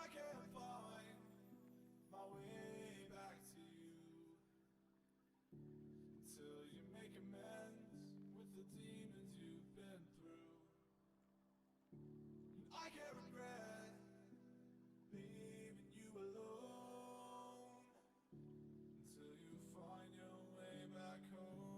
I can't find my way back to you until you make amends with the demons you've been through. And I can't regret leaving you alone until you find your way back home.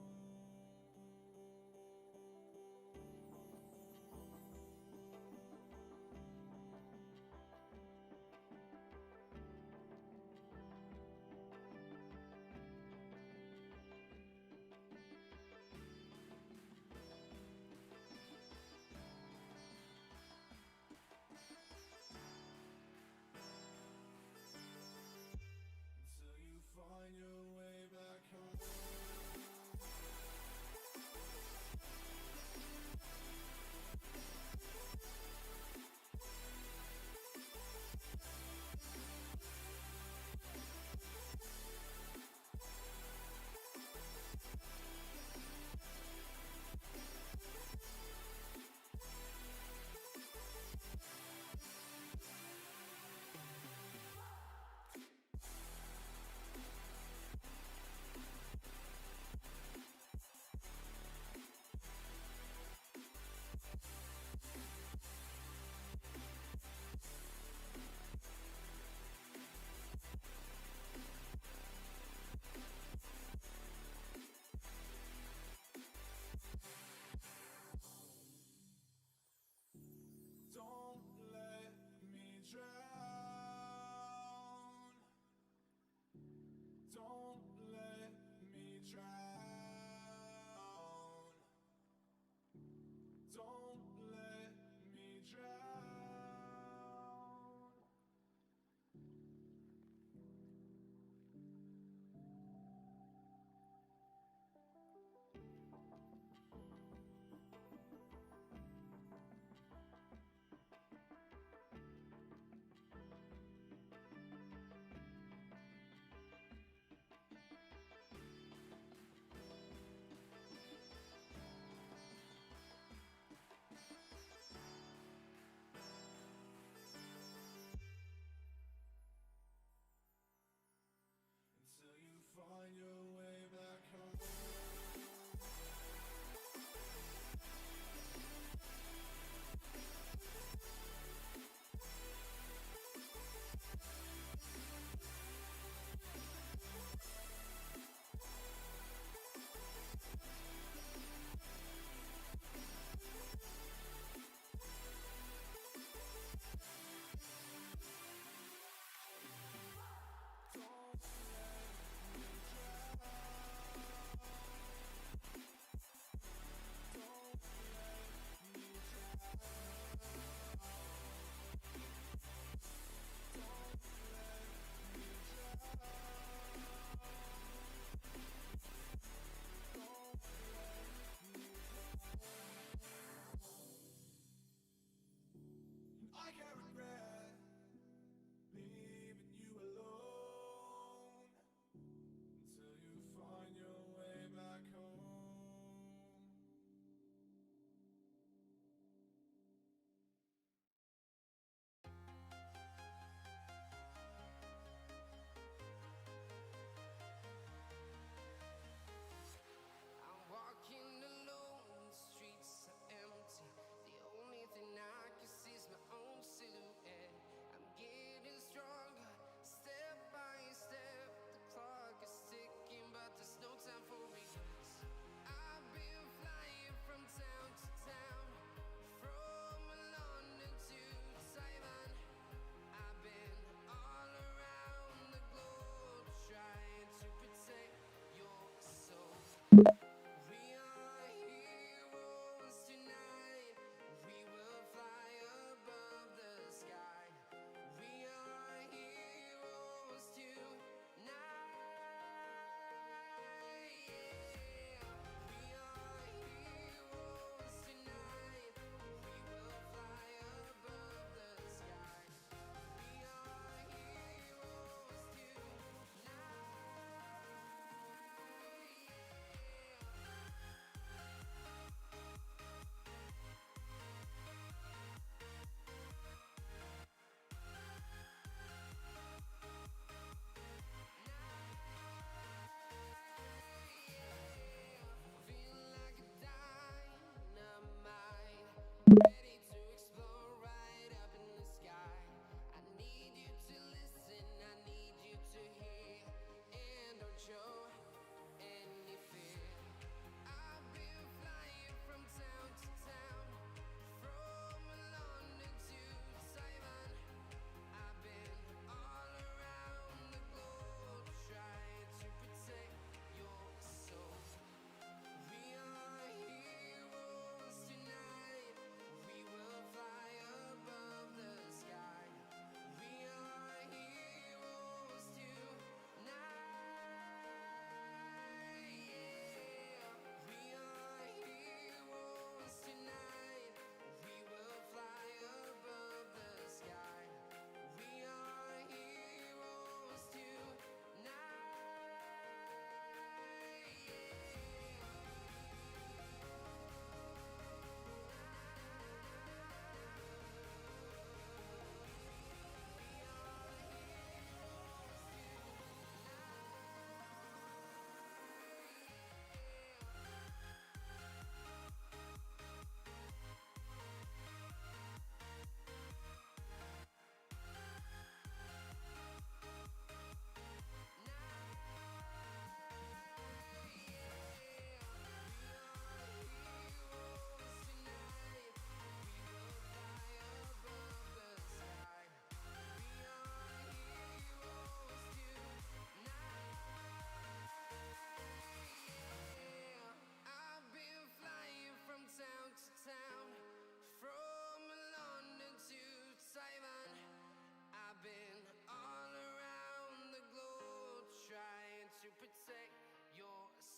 forsake your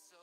soul.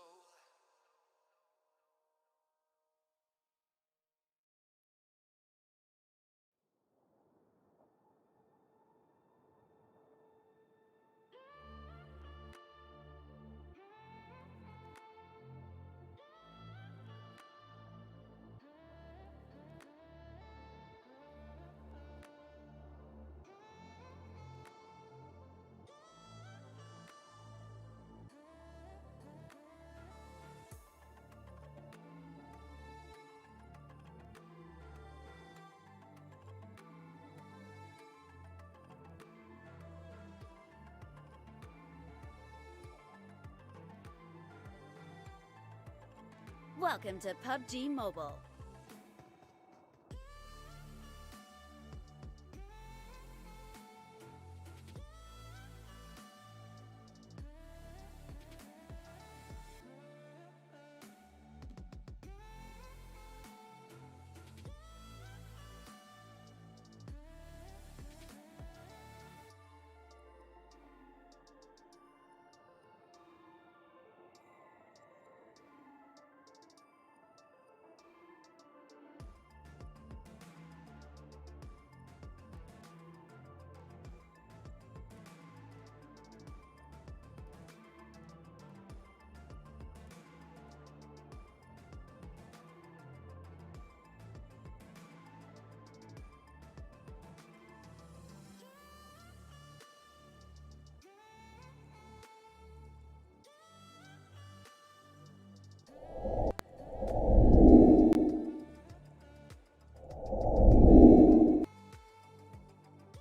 Welcome to PUBG Mobile.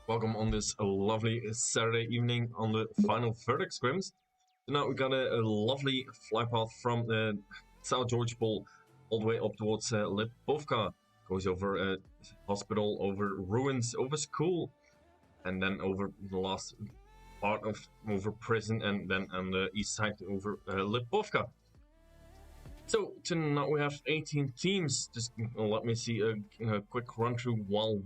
Welcome on this lovely Saturday evening on the final verdict scrims. So now we got a lovely fly path from the South George Pole all the way up towards Lipovka. Goes over hospital, over ruins, over school, and then over the last part of over prison, and then on the east side over Lipovka. So tonight we have 18 teams. Just let me see a quick run through while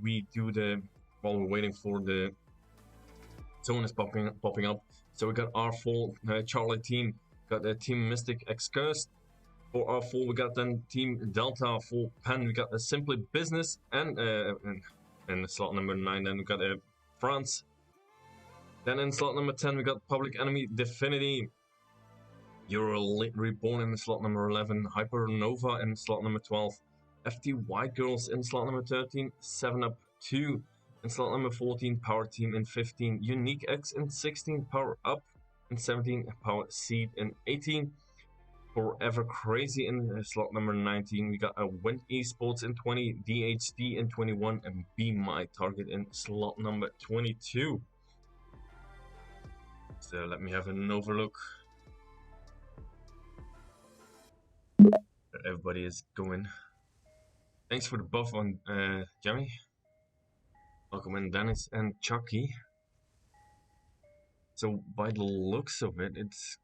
we're waiting for the zone is popping up. So we got R4 Charlie team, got Team Mystic Excurse. For R4 we got then Team Delta. For Pen we got Simply Business, and in slot number 9 then we got France. Then in slot number 10 we got Public Enemy Definity. Euro Reborn in slot number 11, Hypernova in slot number 12, FT White Girls in slot number 13, 7up 2 in slot number 14, Power Team in 15, Unique X in 16, Power Up in 17, Power Seed in 18, Forever Crazy in slot number 19, we got a Wind Esports in 20, DHD in 21, and Be My Target in slot number 22. So let me have an overlook. Everybody is going. Thanks for the buff on Jamie. Welcome in Dennis and Chucky. So by the looks of it, it's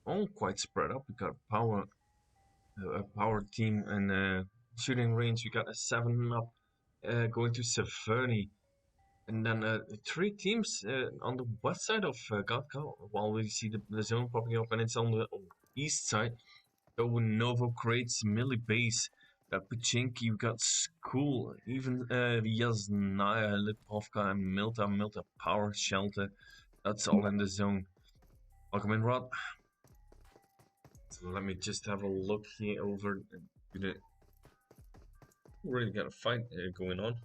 all quite spread up. We got a power team and shooting range. We got a 7-up going to Severny, and then 3 teams on the west side of Gatka. While we see the zone popping up, and it's on the east side. So Novo creates Millie Base. Got Pachinki, we got School, even Yasnaya, Lipovka, and Milta Power Shelter. That's all in the zone. Welcome in, Rod. So let me just have a look here over. Really got a fight going on.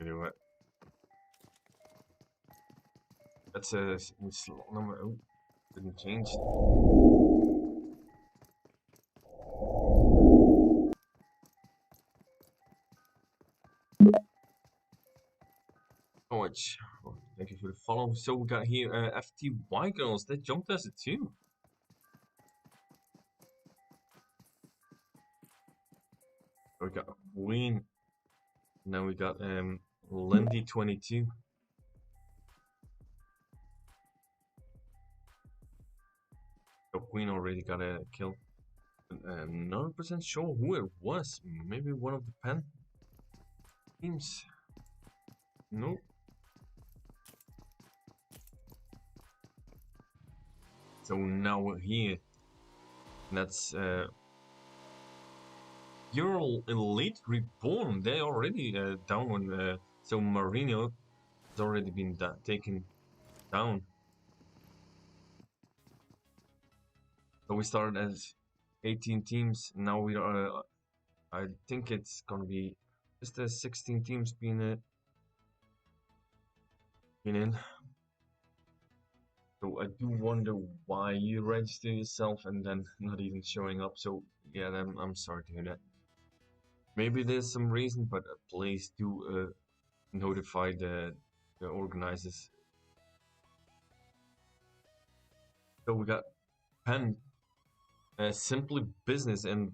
Anyway, that's a slot number. Oh, didn't change. Oh, thank you for the follow. So we got here FTY girls. They jumped us too. We got Queen. Now we got Lindy 22. So Queen already got a kill. I'm not 100% sure who it was. Maybe one of the pen. teams. Nope. So now we're here. That's Ural Elite Reborn. They already down on. So Marino has already been taken down. So we started as 18 teams. Now we are. I think it's gonna be just 16 teams being in. So I do wonder why you register yourself and then not even showing up. So yeah, I'm sorry to hear that. Maybe there's some reason, but please do notify the organizers. So we got Penn, Simply Business, and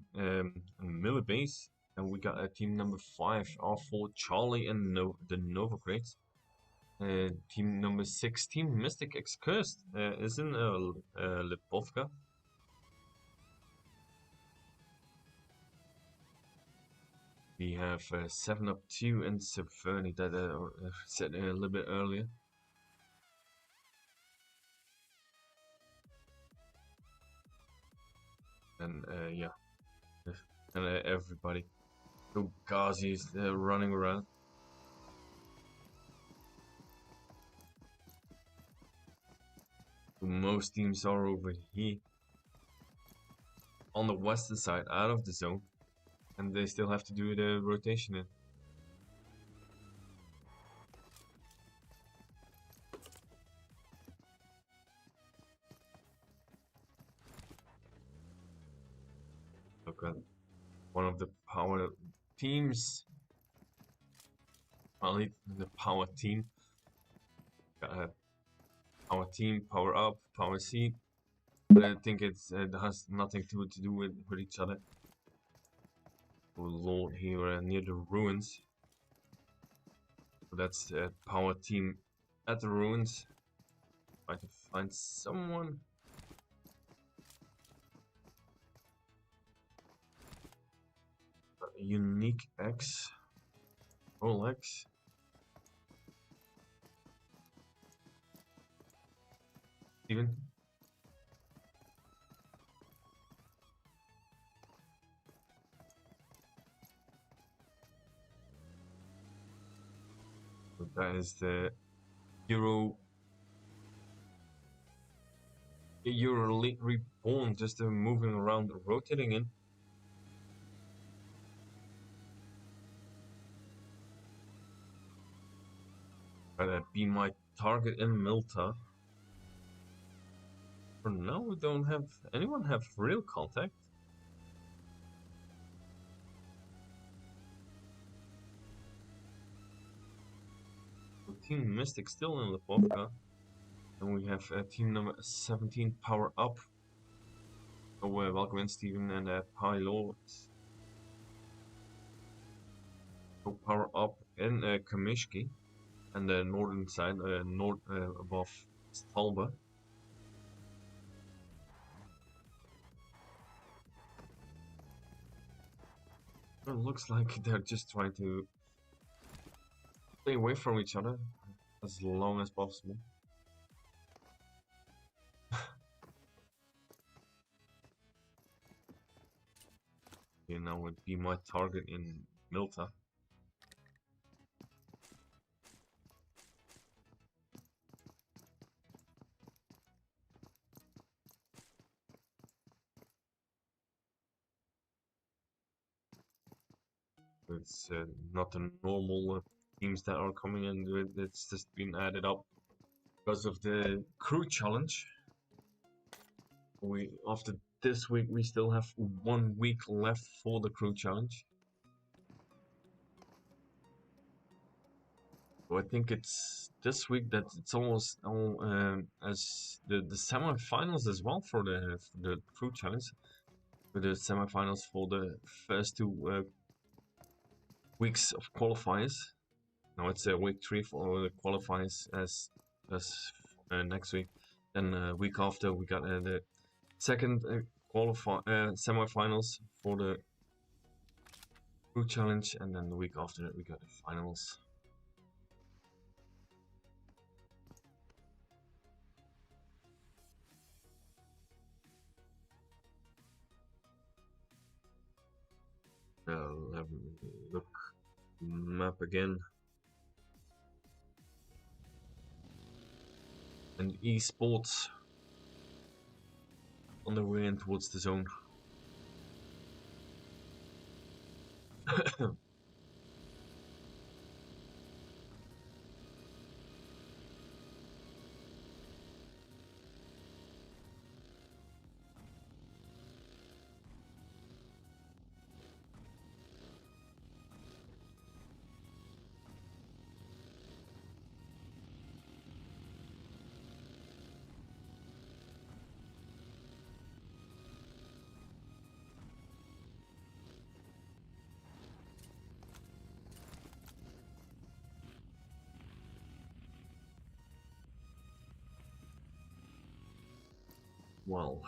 Miller Base, and we got team number 5, R4 Charlie and the Nova Crates. Team number 16, Mystic X Cursed, is in Lipovka. We have 7 Up 2 and Severny that said a little bit earlier. And yeah, and everybody. So Ghazi is running around. So most teams are over here on the western side, out of the zone, and they still have to do the rotation in. Look at one of the power teams. Only the power team. Power team, power up, power C. But I think it has nothing to do with each other. Oh Lord, here near the ruins. So that's the power team at the ruins. Try to find someone. Unique X. All X. Steven. So that is the Euro Elite Reborn, just moving around, rotating in. Be my target in Milta. For now, we don't have anyone have real contact. Team Mystic still in Lipovka. And we have team number 17 Power Up. So welcome in Steven and Pilot. So Power Up in Kamishki. And the northern side, north above Stalba. It looks like they're just trying to stay away from each other as long as possible. You know, would be my target in Milta. It's not the normal teams that are coming in. It's just been added up because of the crew challenge. After this week we still have 1 week left for the crew challenge. So I think it's this week that it's almost all as the semi-finals as well for the crew challenge. With the semi-finals for the first 2 weeks of qualifiers. Now it's week 3 for the qualifiers as next week. Then week after we got the second semi-finals for the Crew Challenge, and then the week after that we got the finals. Let me look map again. And esports on the way in towards the zone. Well,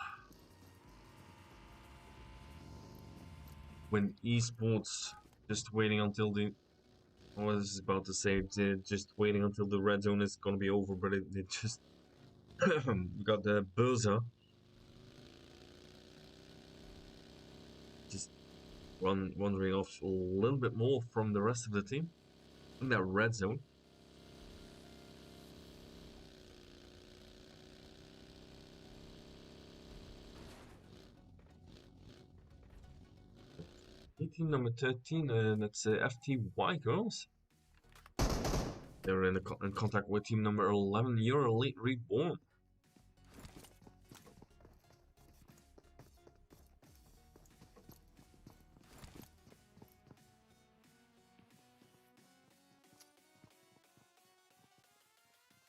when esports just waiting until the I was about to say just waiting until the red zone is gonna be over, but it just got the buzzer just wandering off a little bit more from the rest of the team in that red zone. Team number 13, that's FTY girls. They're in contact with team number 11, Your Elite Reborn.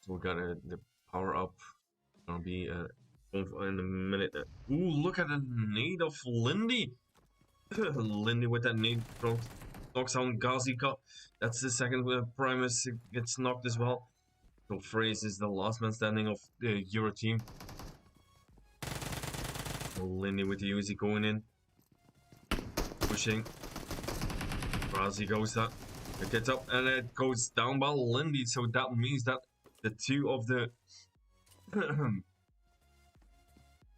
So we got the power up. Gonna be in a minute. Ooh, look at the nade of Lindy. Lindy with that nade knocks out Gazika. That's the second Primus gets knocked as well. So Phrase is the last man standing of the Euro team. So Lindy with the Uzi going in. Pushing. Razi goes that. It gets up and it goes down by Lindy. So that means that the two of the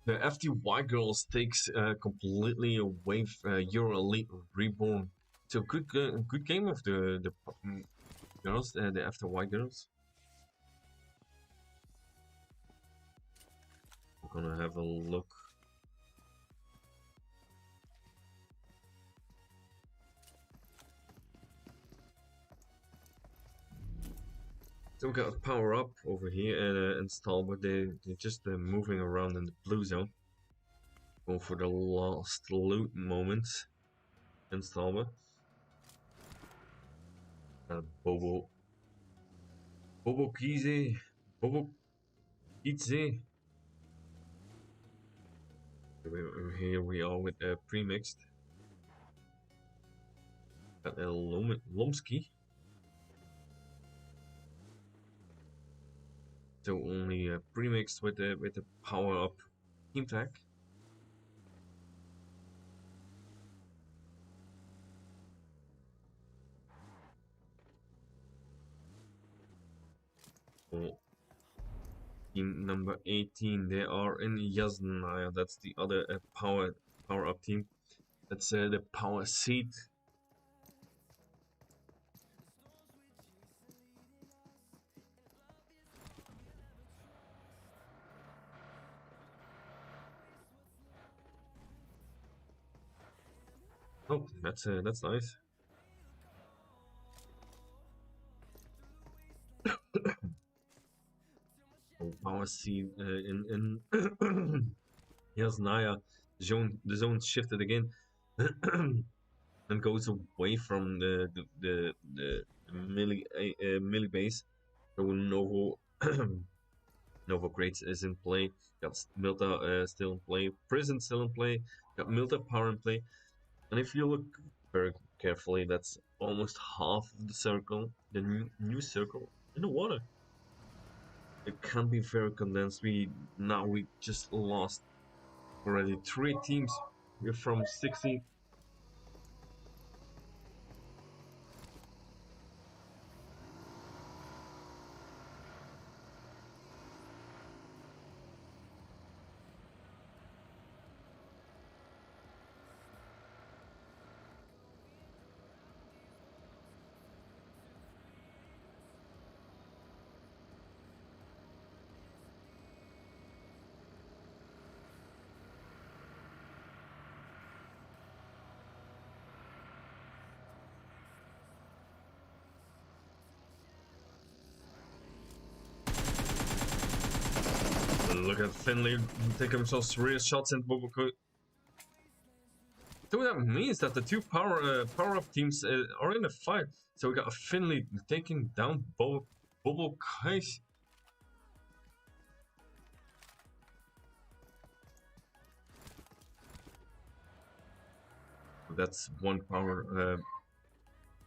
the FTY girls takes completely away Euro Elite Reborn. So good game of the girls, the FTY girls. We're gonna have a look. So we got power up over here and install, but they're just moving around in the blue zone. Go for the last loot moment. Installment. Bobo Kize. Bobo Kize. Here we are with pre-mixed. Got a Lomsky. So only pre-mixed with the power up team tag. Oh. Team number 18, they are in Yasnaya. That's the other power up team. That's the power seat. Oh, that's nice. Oh, power seat in Yasnaya. The zone shifted again. And goes away from the melee base. So Novo Novo Crates is in play. Got Milta still in play. Prison still in play. Got Milta Power in play. And if you look very carefully, that's almost half of the circle, the new circle in the water. It can be very condensed. We just lost already 3 teams. We're from 16. Look at Finley taking some serious shots and Bobo. So that means that the two power up teams are in a fight. So we got a Finley taking down Bobo Kais. That's one power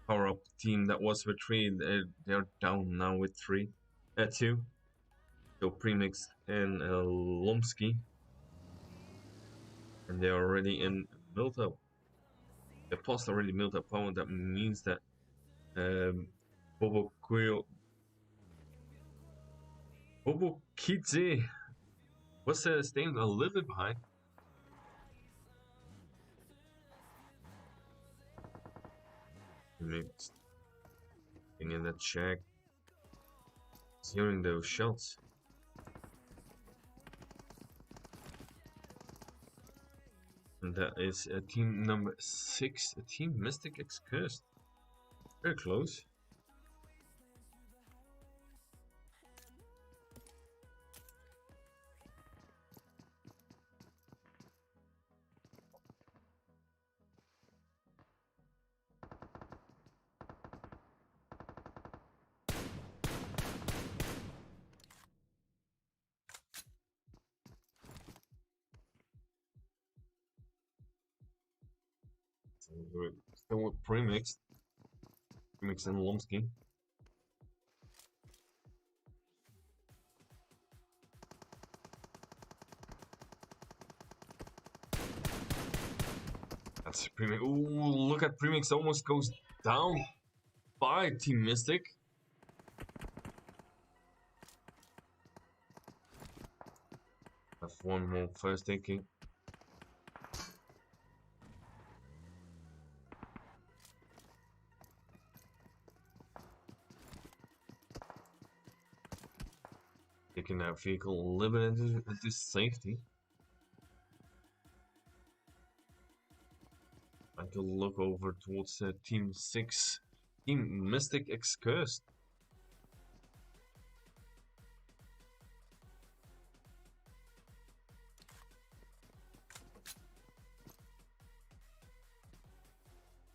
up team that was with 3. They're down now with 3 at 2. So Premix and Lomsky, and they're already in built up. The post already built up power. That means that Bobo Kidze was staying a little bit behind. Mixed. In that check. Hearing those shots. And that is team number 6, Team Mystic X Cursed. Very close. Still with Premix and Lomsky. That's Premix. Ooh, look at Premix, almost goes down by Team Mystic. Have one more first taking. Taking that vehicle a little bit into safety. And to look over towards Team 6, Team Mystic X Cursed.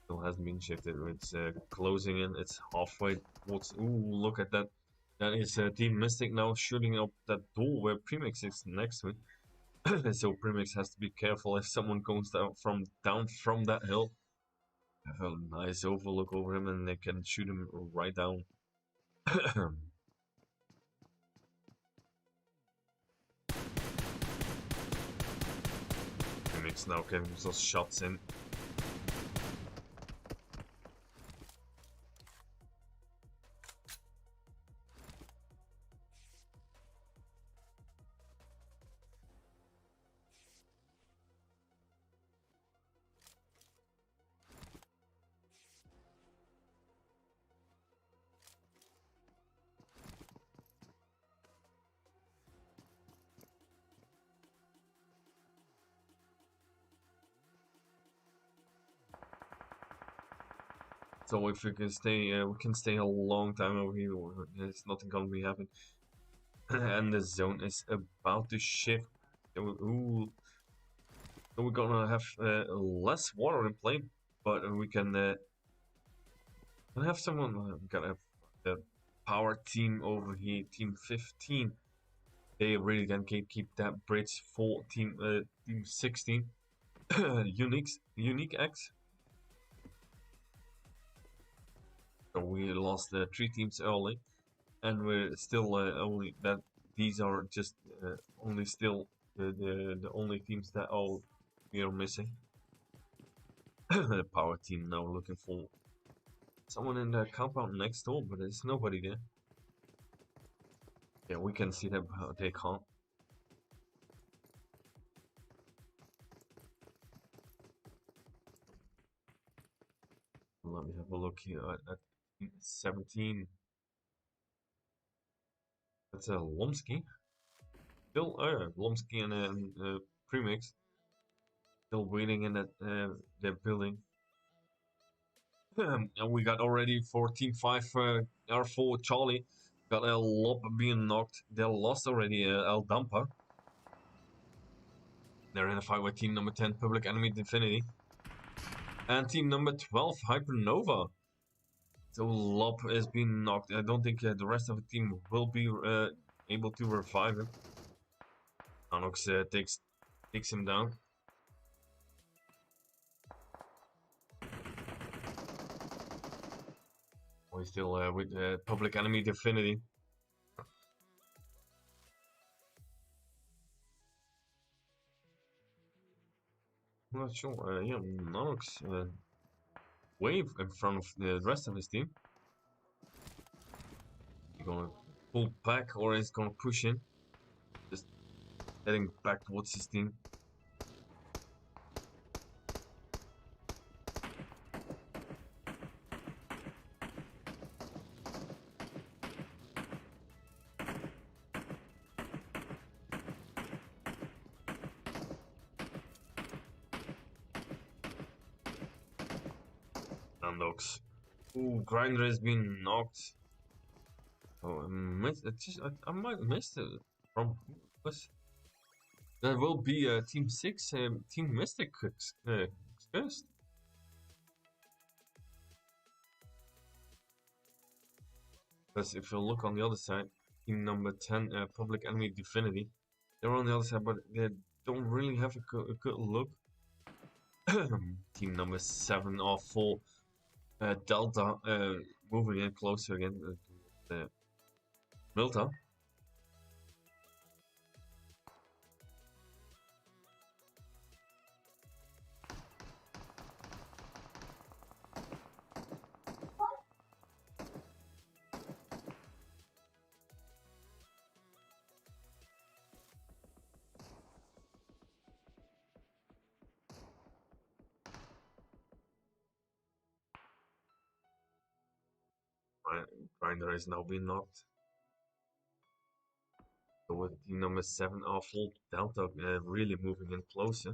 Still hasn't been shifted. It's closing in. It's halfway towards. Ooh, look at that. That is Team Mystic now shooting up that door where Premix is next to it. So Premix has to be careful if someone goes down from that hill. Have a nice overlook over him and they can shoot him right down. Premix now getting those shots in. So if we can stay a long time over here. There's nothing gonna be happening, and the zone is about to shift. Ooh, so we're gonna have less water in play, but we can have someone. We gotta have the power team over here, Team 15. They really can keep that bridge for Team 16. Unique X. So we lost 3 teams early, and we're still only that these are just only still the only teams that we are missing. The power team now looking for someone in the compound next door, but there's nobody there. Yeah, we can see them, they can't. Let me have a look here at 17. That's a Lomsky. Still, Lomsky and Premix still waiting in that their building. And we got already for Team 5 R4 Charlie got a lob being knocked. They lost already El Dampa. They're in a fight with team number 10, Public Enemy Divinity. And team number 12, Hypernova. So Lob has been knocked. I don't think the rest of the team will be able to revive him. Anox takes him down. We're still with Public Enemy Divinity. I'm not sure. Yeah, Nanox way in front of the rest of his team. He's gonna pull back or he's gonna push in. Just heading back towards his team. Nandox. Ooh, Grinder has been knocked. Oh, I might have missed it. From that will be Team 6, Team Mystic first. Because if you look on the other side, team number 10, Public Enemy Divinity, they're on the other side, but they don't really have a good look. Team number 7 are full Delta, moving in closer again to the Milta. Grinder has now been knocked. So with team number 7 are full Delta, really moving in closer.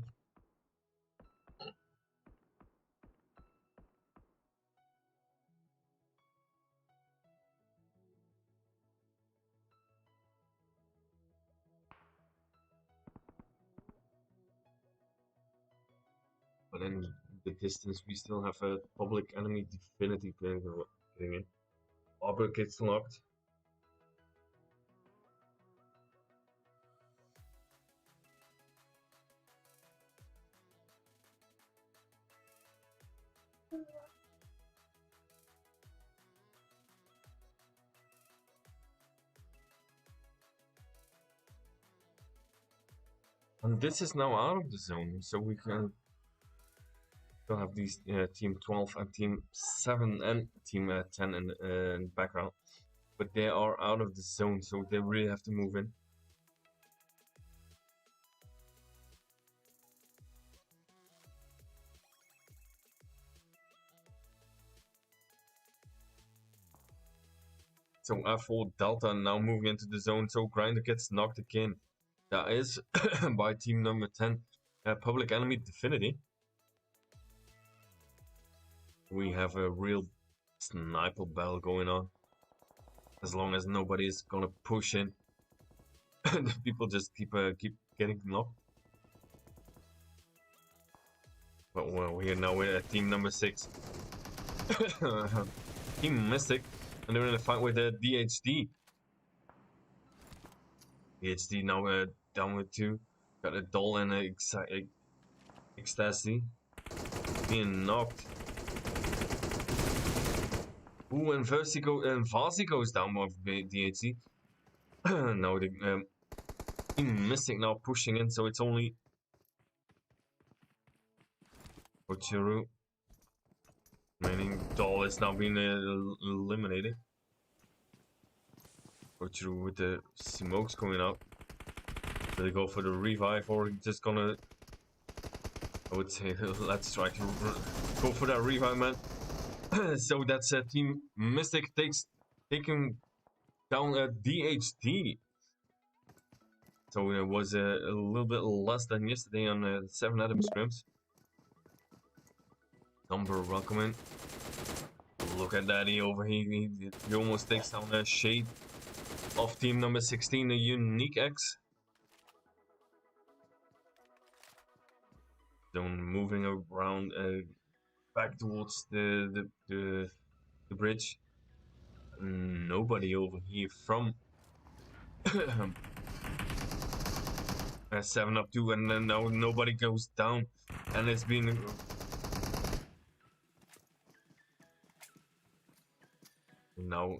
But in the distance, we still have a Public Enemy Divinity getting in. Arbor gets locked. And this is now out of the zone, so we can still have these team 12 and team 7 and team 10 in the background. But they are out of the zone, so they really have to move in. So F4 Delta now moving into the zone, so Grinder gets knocked again. That is by team number 10, Public Enemy Divinity. We have a real sniper battle going on. As long as nobody is gonna push in, people just keep getting knocked. But well, we're now with team number 6, Team Mystic, and they're in a fight with the DHD. DHD now down with 2. Got a doll and a ecstasy being knocked. Ooh, and Vasi goes down with DHD. Now the Team Mystic now pushing in, so it's only Ochiru. Remaining doll is now being eliminated. Ochiru with the smokes going out. Do they go for the revive or just gonna? I would say let's try to go for that revive, man. So that's Team Mystic taking down a DHD. So it was a little bit less than yesterday on 7 Atom scrims. Number welcome in. Look at that, he almost takes down a shade of team number 16, a Unique X. zone, moving around back towards the bridge. Nobody over here from 7 up 2, and then now nobody goes down, and it's been now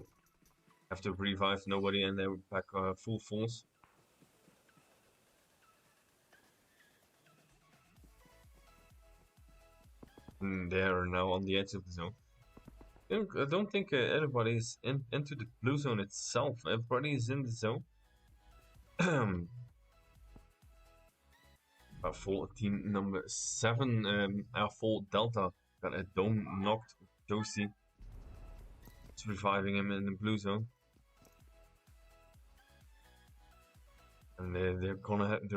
have to revive nobody, and they're back full force. And they are now on the edge of the zone. I don't think everybody's into the blue zone itself. Everybody is in the zone. For team number 7, our full Delta got a dome knocked. Josie is reviving him in the blue zone. And they're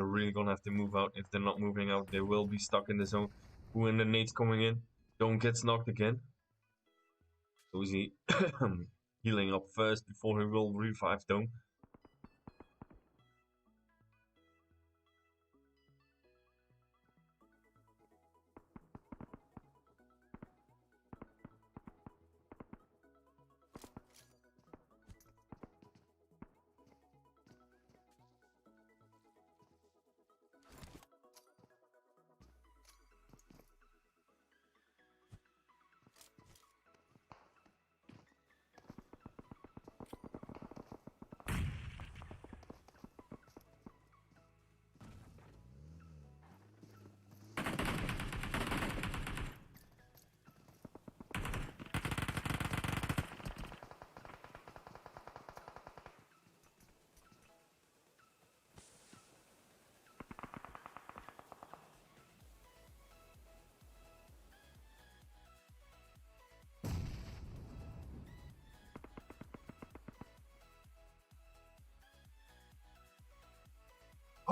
really gonna have to move out. If they're not moving out, they will be stuck in the zone. Who in the nades coming in? Dome gets knocked again. Josie healing up first before he will revive Dome.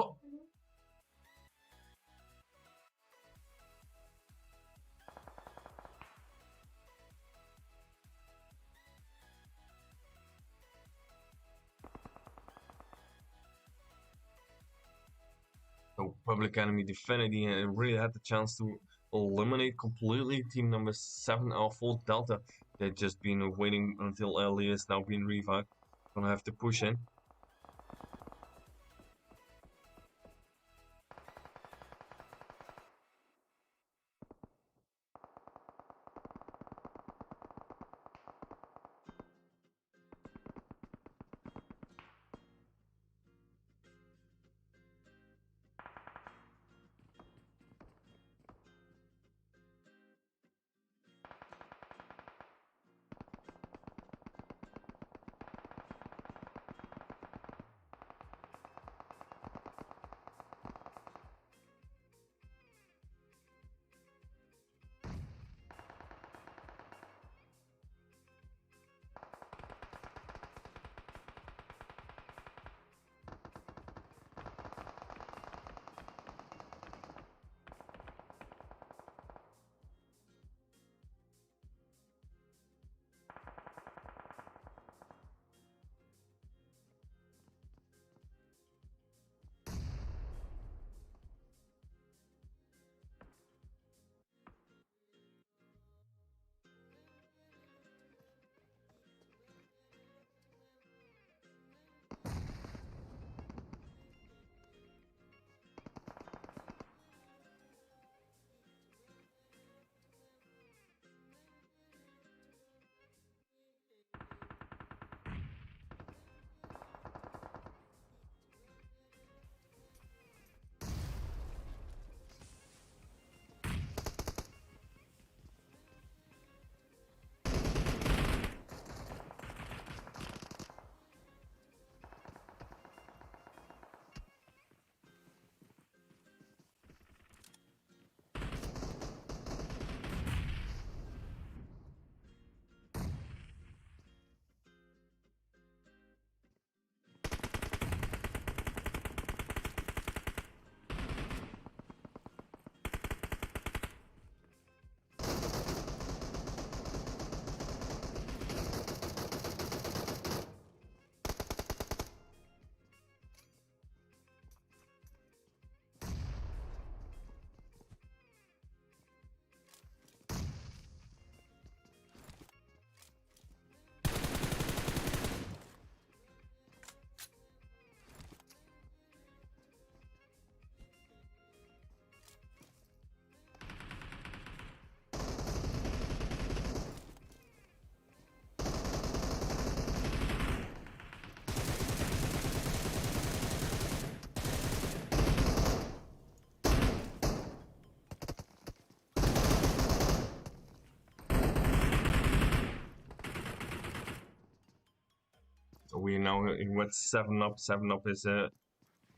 Oh. So Public Enemy Divinity really had the chance to eliminate completely team number 7 Alpha Delta. They've just been waiting until Ellie is now being revived. Gonna have to push in. we're now with 7 up. 7 up is the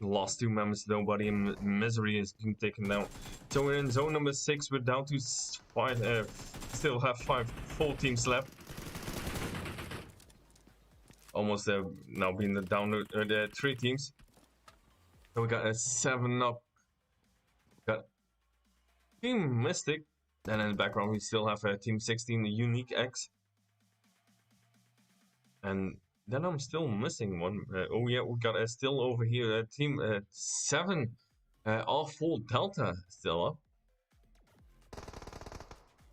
last 2 members. Nobody in misery is being taken down. So we're in zone number 6. We're down to 5. Still have 5 full teams left. Almost now being down to the 3 teams. So we got a 7 up. Got Team Mystic. And in the background we still have Team 16, the Unique X. And then I'm still missing one. Oh yeah, we got still over here Team 7, all full Delta still up.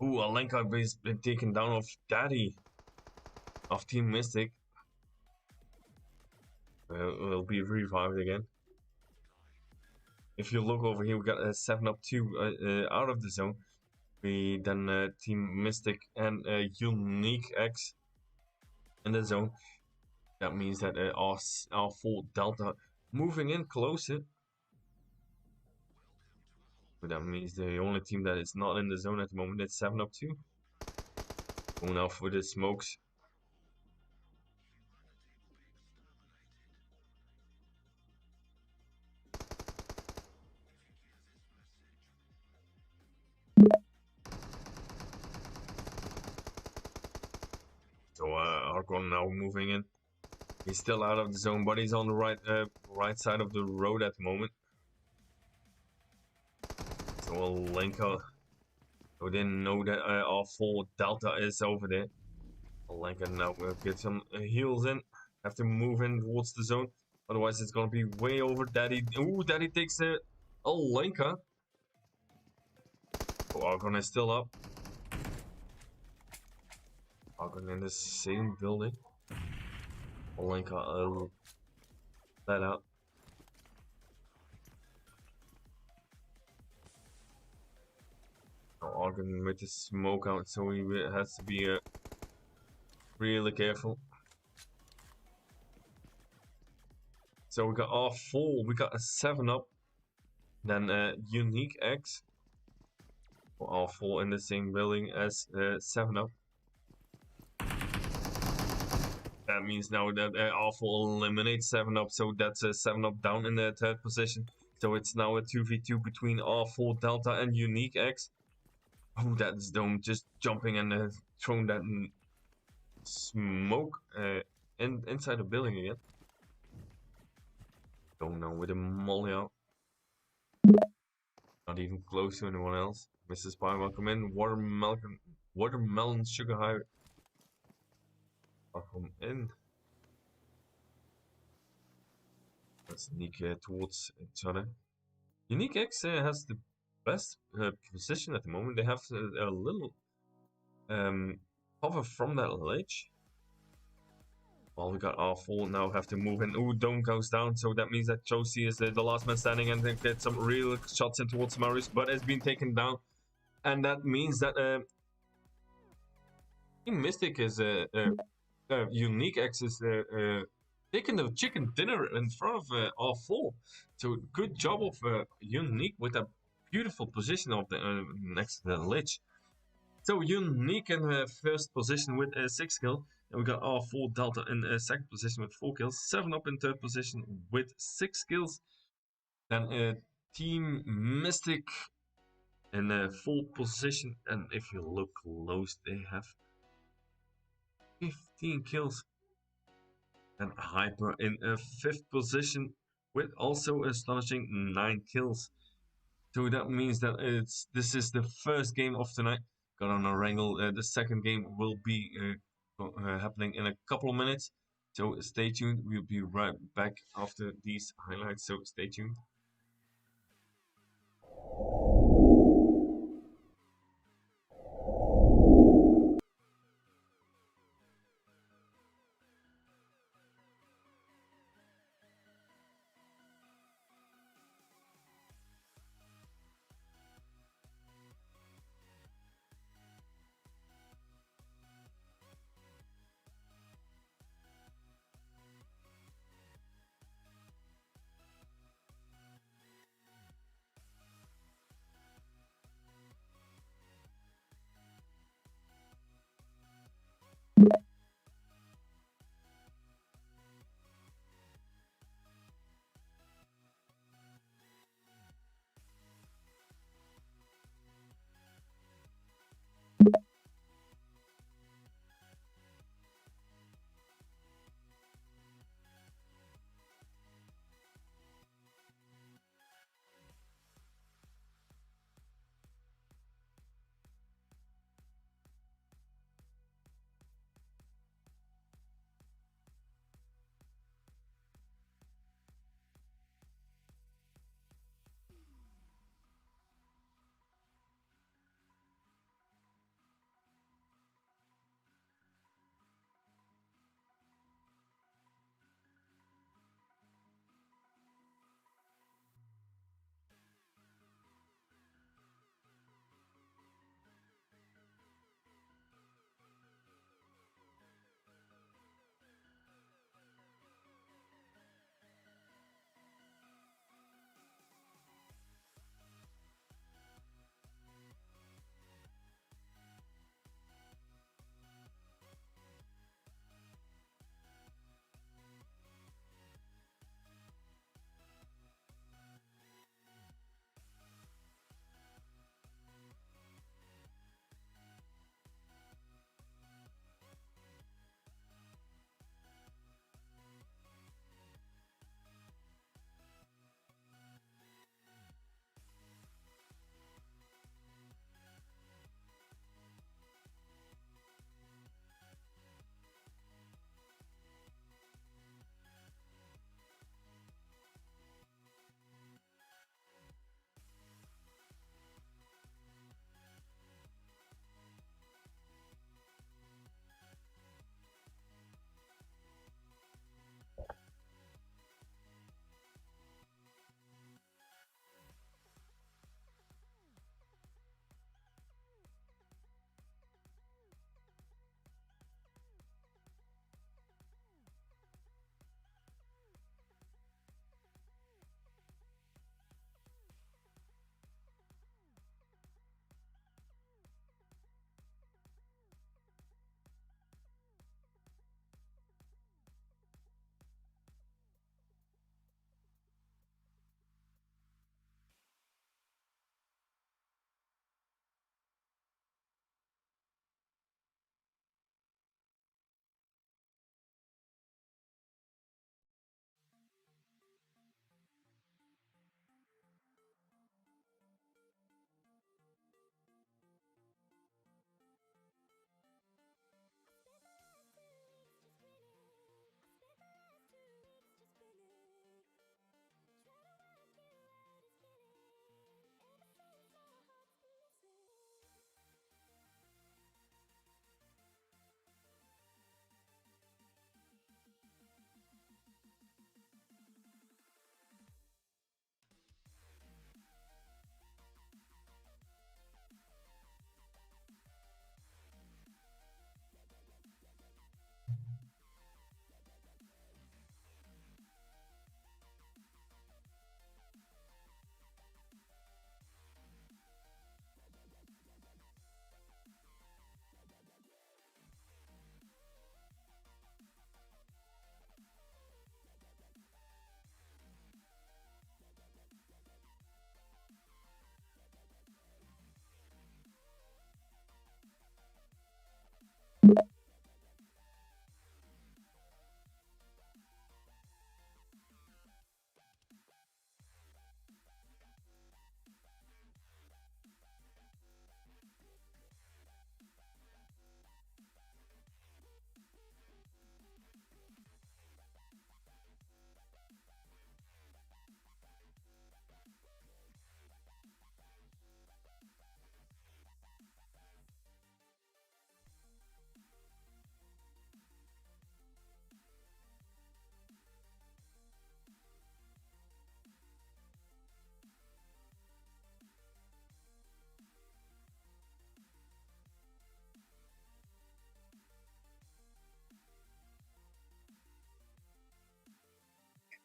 Ooh, Alenka has been taken down of Daddy of Team Mystic. Will be revived again. If you look over here, we got a 7 up 2 out of the zone. We then Team Mystic and Unique X in the zone. That means that our full Delta moving in closer. But that means the only team that is not in the zone at the moment is 7 up 2. Going out for the smokes. So Argon now moving in. He's still out of the zone, but he's on the right side of the road at the moment. So Alenka, we didn't know that our full Delta is over there. Alenka now will get some heals in. Have to move in towards the zone, otherwise it's gonna be way over. Daddy, ooh, Daddy takes Alenka. Oh, Argon is still up. Argon in the same building. Alenka let out. Now Argon with the smoke out, so he has to be really careful. So we got our full, we got a 7 up, then Unique X. All full in the same building as 7 up. That means now that Awful eliminates 7 up, so that's a 7 up down in the 3rd position. So it's now a 2v2 between Awful, Delta, and Unique X. Oh, that's Dome just jumping and throwing that smoke inside the building again. Dome now with a molly out. Not even close to anyone else. Mrs. Spy, welcome in. Watermelon Sugar High. Welcome in. Let's sneak towards each other. Unique X has the best position at the moment. They have a little cover from that ledge. Well, we got Awful now have to move in. Ooh, Dome goes down, so that means that Josie is the last man standing and then get some real shots in towards Marius, but it's been taken down. And that means that Team Mystic is Unique X is taking the chicken dinner in front of Awful. So good job of Unique with a beautiful position of the next to the ledge. So Unique in 1st position with 6 kills. And we got Awful Delta in 2nd position with 4 kills. 7 up in 3rd position with 6 kills. Then Team Mystic in 4th position. And if you look close, they have 15 kills. And Hyper in 5th position with also astonishing 9 kills. So that means that this is the 1st game of tonight. Got on a wrangle. The 2nd game will be happening in a couple of minutes. So stay tuned. We'll be right back after these highlights. So stay tuned.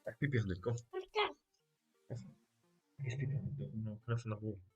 Echt piepig, kom. Is piepig, nog even naar boven.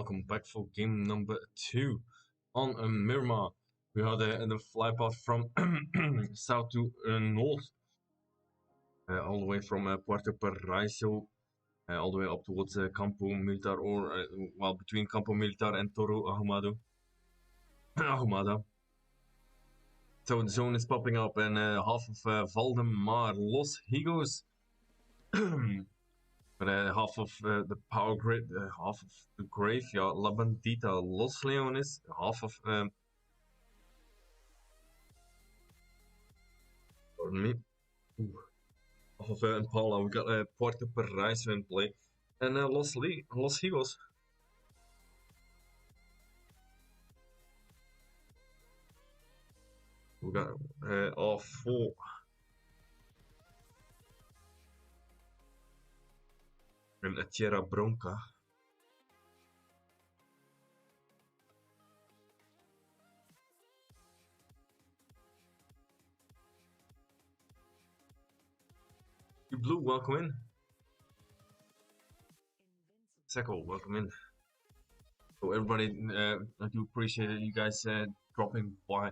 welcome back for game number 2 on Miramar. We had the fly path from south to north, all the way from Puerto Paraiso, all the way up towards Campo Militar, or well, between Campo Militar and Toro Ahumado. Ahumada. So the zone is popping up, and half of Valdemar Los Higos. But half of the power grid, half of the graveyard, La Bandita, Los Leones, half of pardon me, half of Impala. We got Puerto Paraiso in play, and Los Higos. We got all 4. And Tierra Bronca. You Blue, welcome in. Seko, welcome in. So everybody, I do appreciate it, you guys dropping by.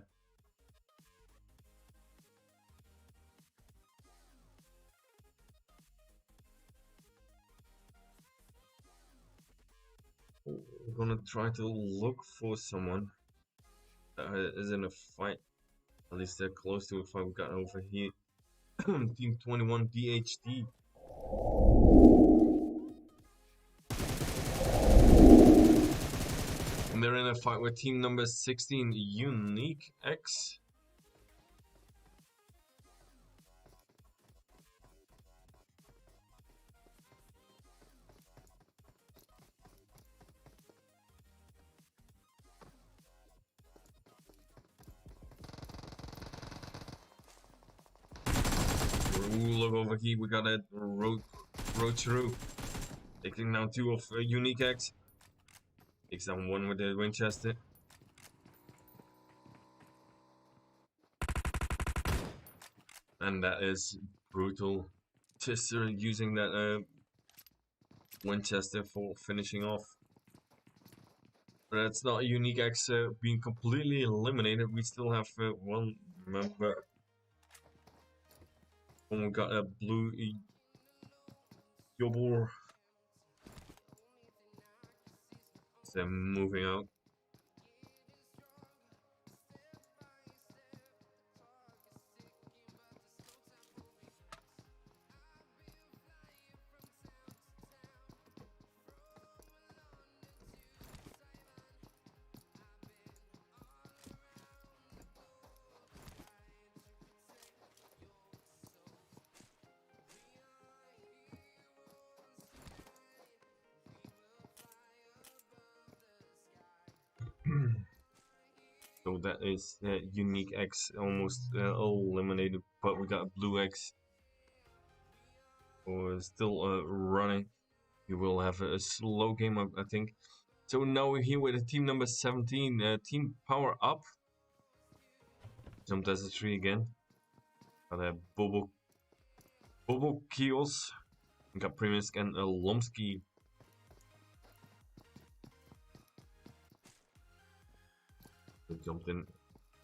We're gonna try to look for someone that is in a fight. At least they're close to a fight. We got over here. Team 21 DHD. And they're in a fight with team number 16 Unique X. Look over here, we got a road through. Taking down 2 of Unique X. Takes down 1 with the Winchester. And that is brutal. Just using that Winchester for finishing off. But it's not Unique X being completely eliminated. We still have 1 member. And we got a blue Yobor. They're moving out. So that is Unique X almost eliminated, but we got Blue X still running. We will have a slow game, I think. So now we're here with team number 17, Team Power Up. Jumped as a tree again. Got Bobo Kios. We got Primisk and Lomsky. We jumped in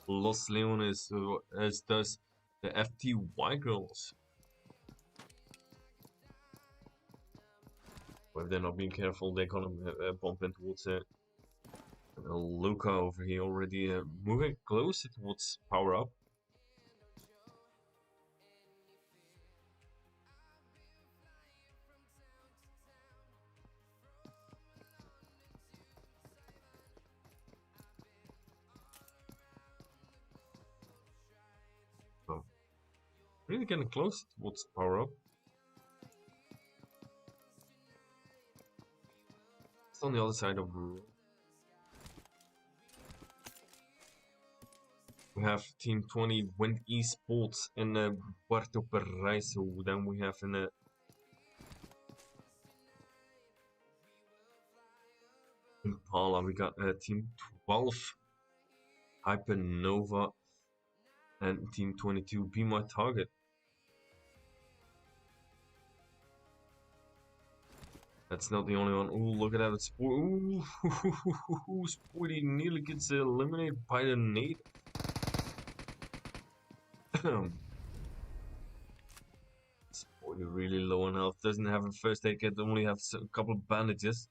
Los Leones, as does the FTY girls. But if they're not being careful, they're gonna bump in towards Luca over here already moving closer towards Power Up. So, really getting close towards Power Up. It's on the other side of the room. We have Team 20 Wind Esports in Puerto Paraiso. Then we have in Impala, we got Team 12 Hypernova and Team 22 Be My Target. That's not the only one. Ooh, look at that. It's ooh, Spoody nearly gets eliminated by the nade. Spoody really low on health. Doesn't have a first aid kit. Only has a couple of bandages.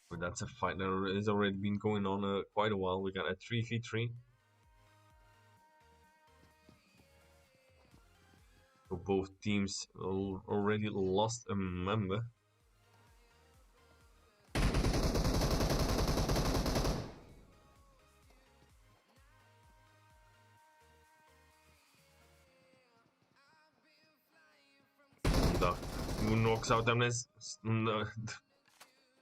But that's a fight that has already been going on quite a while. We got a 3v3. So both teams already lost a member. Who knocks out them is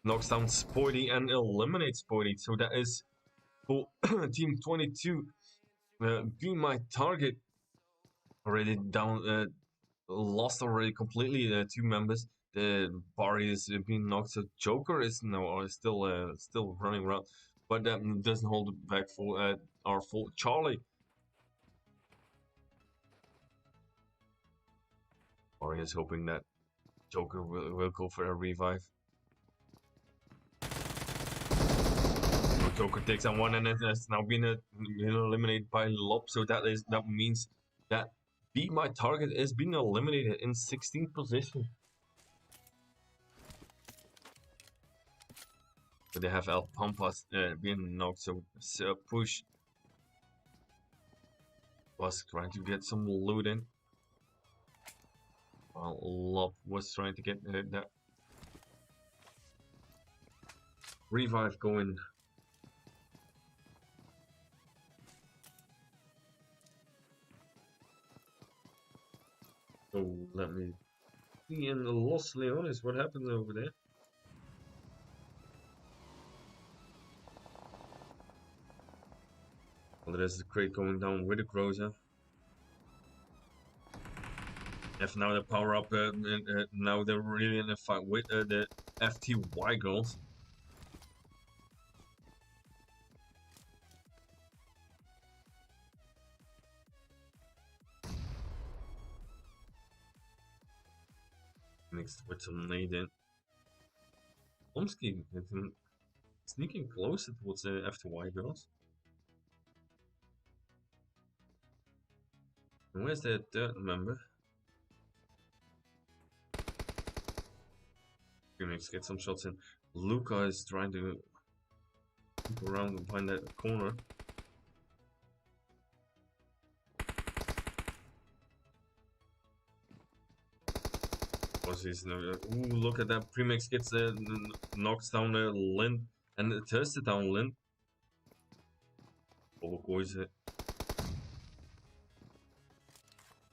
knocks down Spoity and eliminates Spoity. So that is for team 22. Be my target already down, lost already completely. Two members. The party is being knocked. So Joker is now still running around, but that doesn't hold it back for our full Charlie. Party is hoping that Joker will go for a revive. Joker takes on one and it has now been eliminated by Lob, so that means that Be My Target is being eliminated in 16th position. But they have El Pampas being knocked, so push was trying to get some loot in. While Lob was trying to get that revive going. So let me see in the Los Leones what happens over there. Well, there's the crate going down with the Groza. If now the power up, now they're really in a fight with the FTY girls. Mixed with some Naden. Omsky sneaking closer towards the FTY girls. And where's the third member? Phoenix get some shots in. Luca is trying to go around and find that corner. Ooh, look at that. Premix gets knocks down Lin and turns it down Lin. Oh, boys.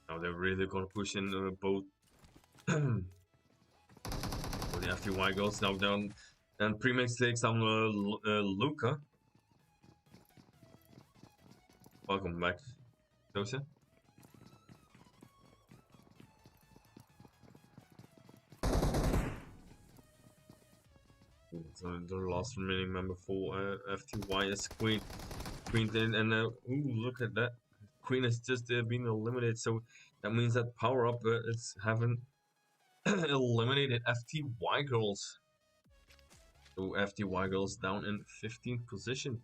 Now they're really gonna push in both. For the FTY goes now down, and Premix takes down Luca. Welcome back, Joseph. So the last remaining member for FTY is Queen. Queen in, and ooh, look at that. Queen has just been eliminated, so that means that power up is having eliminated FTY girls. So FTY girls down in 15th position.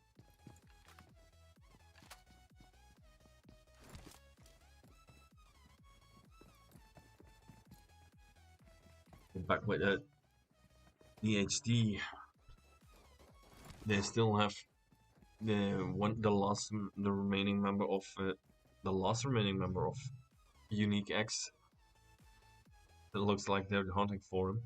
Back with DHD. They still have the remaining member of Unique X. It looks like they're hunting for him.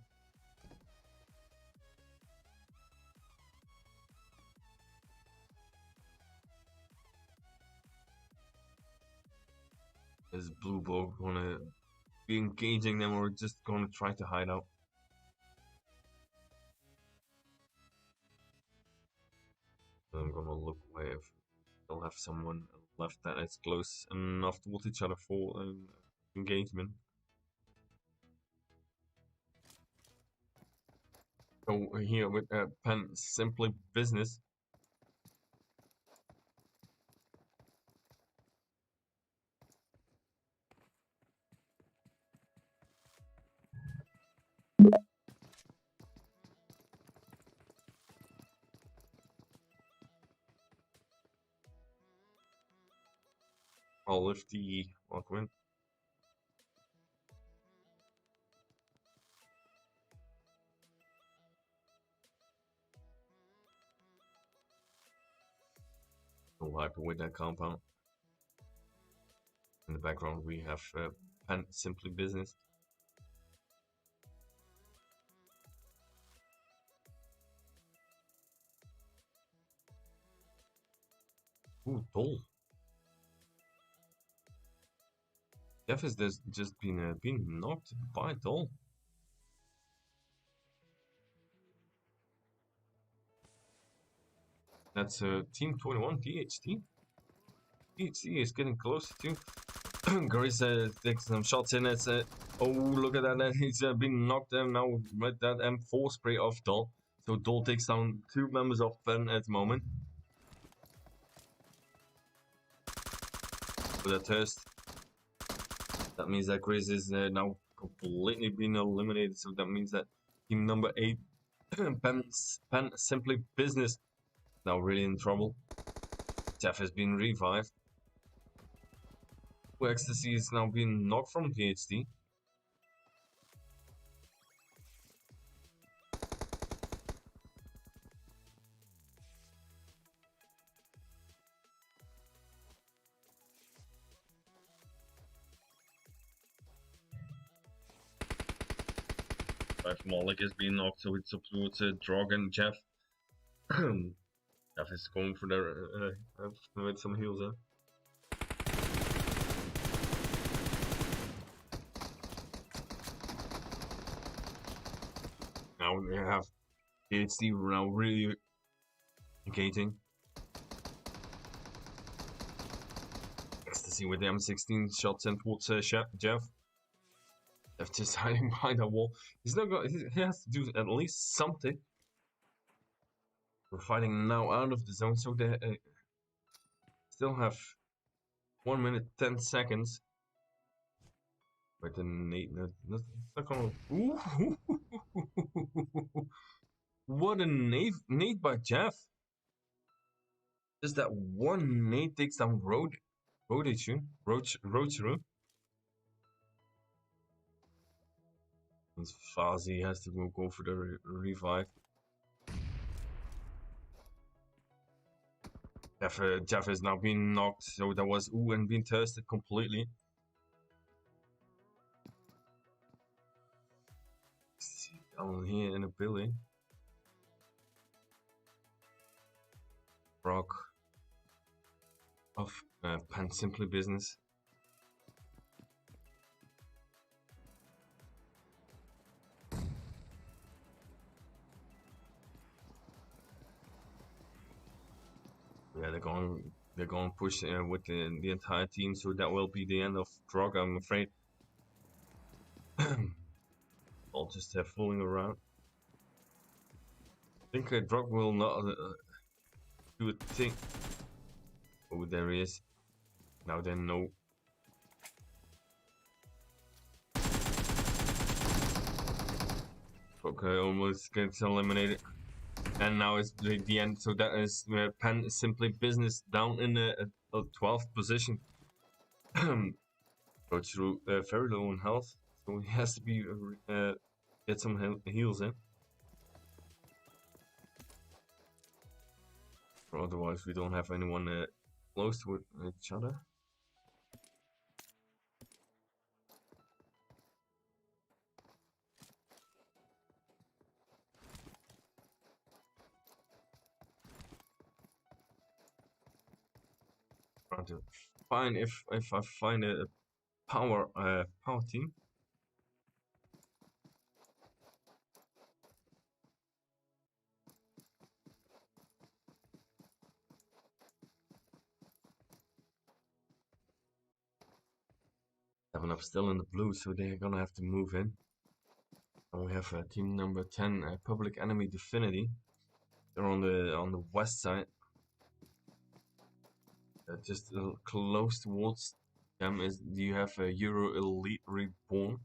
Is Blue Bow gonna be engaging them or just gonna try to hide out? I'm gonna look away if they'll have someone left that is close enough towards each other for engagement. So here with Pen Simply Business. I'll lift the welcome. No hyper with that compound. In the background, we have Pen Simply Business. Ooh, Dol. Jeff has just been knocked by Dol. That's Team 21 THT. THT is getting closer to. Grace takes some shots in. It's oh, look at that! He's been knocked down now with that M4 spray off Dol. So Dol takes down 2 members of Pen at the moment. With a test. That means that Grace is now completely been eliminated. So that means that team number 8, Pen Simply Business, now really in trouble. Jeff has been revived. Ecstasy is now being knocked from PhD. Malik is being knocked, so it's up towards Drog and Jeff. Jeff is going for the with some heals there. Now we have PhD now really engaging. Ecstasy with the M16 shots in towards Jeff. Jeff just hiding behind a wall. He's not going. He has to do at least something. We're fighting now out of the zone, so they still have 1 minute 10 seconds. But the nade, not gonna. Ooh. What a nade by Jeff! Just that one nade takes down Roach through. Means Fazi has to go for the revive. Jeff has now been knocked, so that was and been tested completely. Down here in a building. Rock of Pen Simply Business. Yeah, they're going to push with the entire team, so that will be the end of Drog, I'm afraid. I'll just have fooling around. I think Drog will not do a thing. Oh, there he is. Now then, no. Okay, almost gets eliminated. And now it's the end. So that is Pen Simply Business down in the 12th position. Go through very low on health. So he has to be get some heals in. Or otherwise we don't have anyone close to each other. Trying to find if I find a power team. Seven up still in the blue, so they're gonna have to move in. And we have team number 10, Public Enemy Divinity. They're on the west side. Just close towards them is you have a Euro Elite Reborn.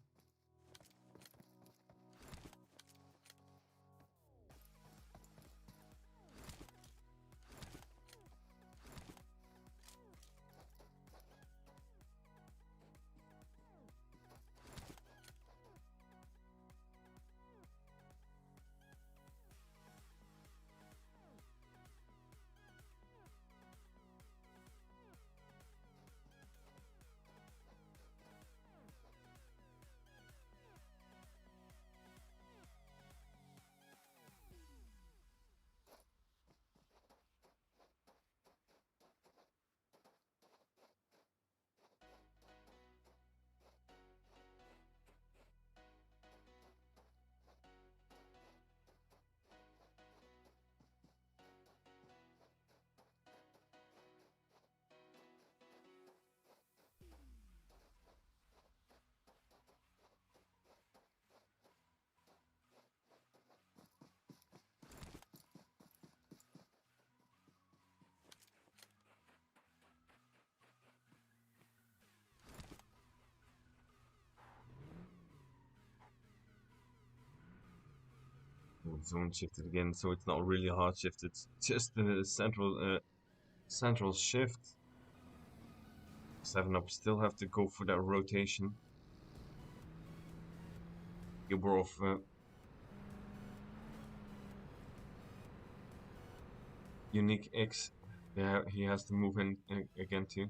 zone shifted again, so it's not really hard shift. It's just the central shift. 7-Up still have to go for that rotation. Gilbrov Unique X. Yeah, he has to move in again too.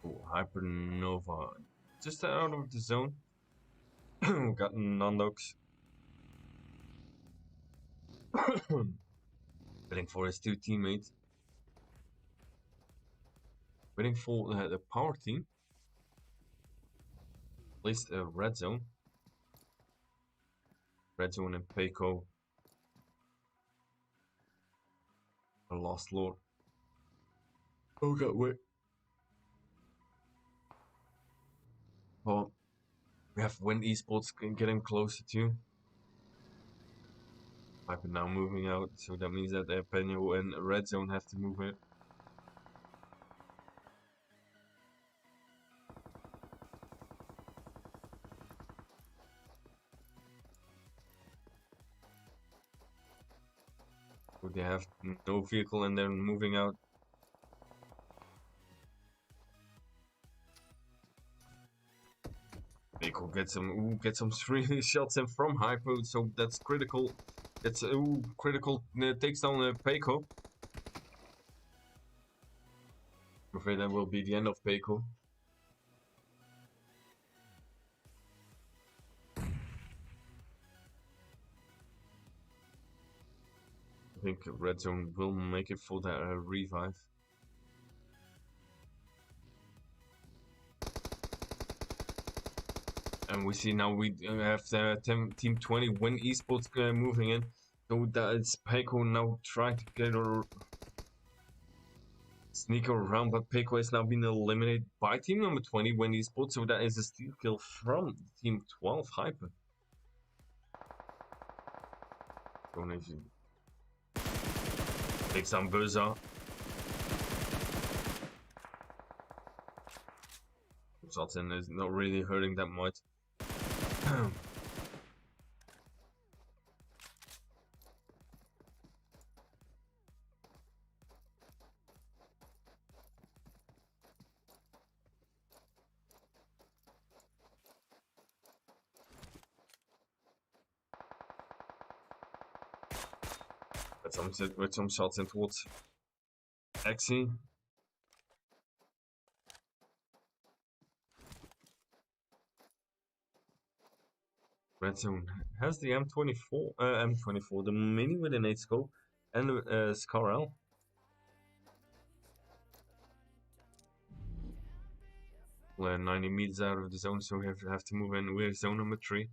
Oh, Hypernova. Just out of the zone. Got Nandox. Waiting for his two teammates. Waiting for the power team. Placed a red zone. Red zone and Peiko. A lost lord. Oh god, wait. Well, we have Wind Esports getting closer too. Hyper now moving out, so that means that Penyo and Red Zone have to move it. So they have no vehicle and they're moving out. Pico gets some 3 shots in from Hypo, so that's critical. It's critical. Takes down Peiko. I'm afraid that will be the end of Peiko. I think Red Zone will make it for that revive. And we see now we have the Team 20 Win Esports moving in. So that is Peiko now trying to get her sneak around, but Peiko has now been eliminated by team number 20 Win Esports. So that is a steal kill from Team 12 Hyper. Donation. Takes down Berza. Zoltan is not really hurting that much. With some shots in towards Exy. Red Zone has the M24, the mini with an 8 scope, and Scarl. We're 90 meters out of the zone, so we have to move in. We're zone number 3.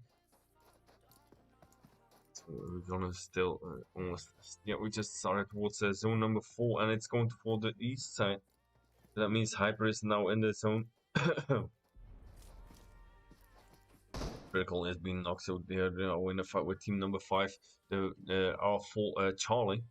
So we're gonna still almost. Yeah, we just started towards zone number 4, and it's going for the east side. That means Hyper is now in the zone. Critical is being knocked, so they're now in a fight with team number 5, the R4 Charlie.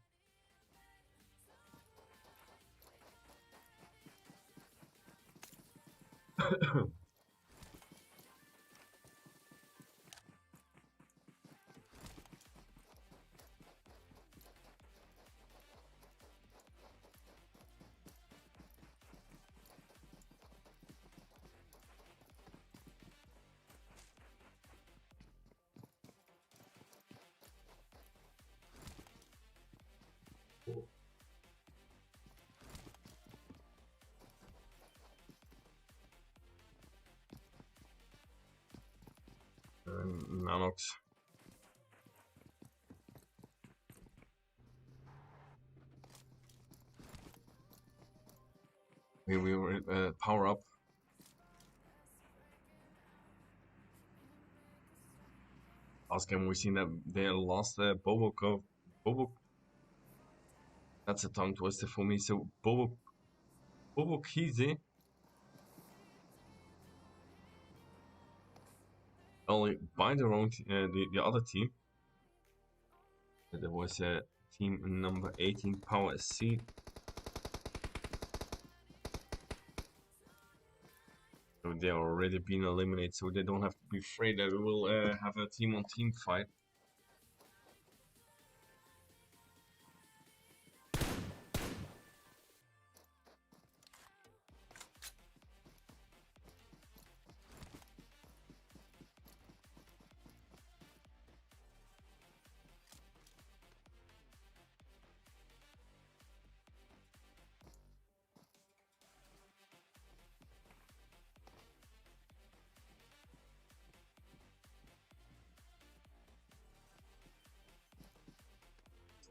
Nanox. We will power up. Last game we seen that they lost Bobo That's a tongue twister for me. So Bobo Kize only by their own the other team. There was team number 18 Power SC. So they are already been eliminated, so they don't have to be afraid that we will have a team on team fight.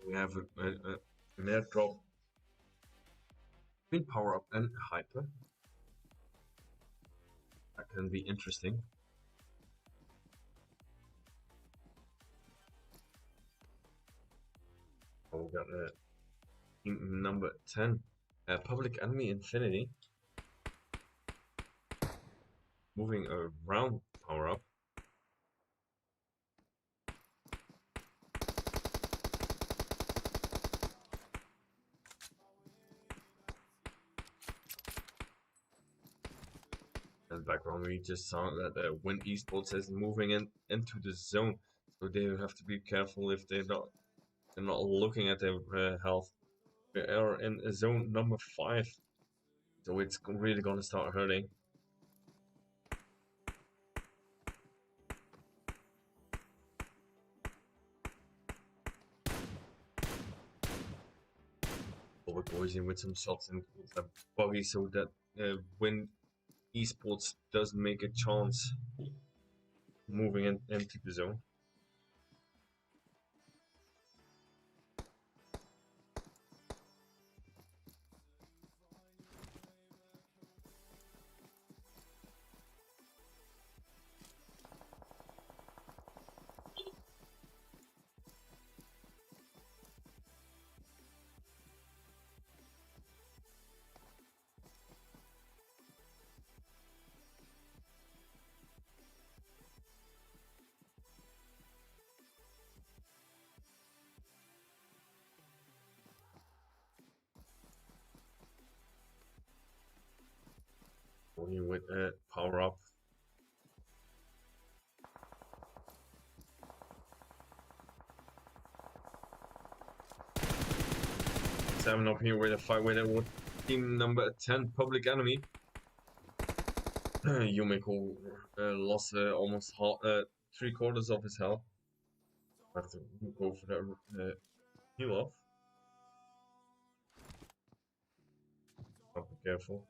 We have an airdrop, wind power up, and hyper. That can be interesting. Oh, we got team number 10, Public Enemy Infinity, moving around power up. In the background, we just saw that Win Esports is moving into the zone, so they have to be careful if they're not looking at their health. We are in zone number 5, so it's really gonna start hurting. We're poisoning with some shots and buggy, so that Win Esports does make a chance moving into the zone. Only with power up. 7 up here with a fight with team number 10 Public Enemy. Yumiko lost almost 3/4 of his health. Have to go for that heal off. Be careful.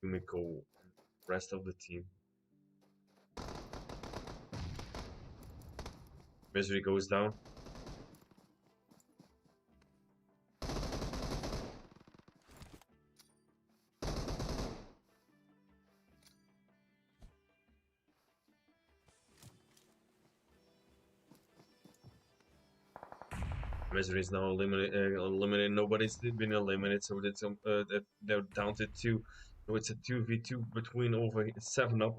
Yumiko, rest of the team. Misery goes down. Misery is now eliminated. Nobody's been eliminated, so that's they're down to 2. So it's a 2v2 between over 7 up.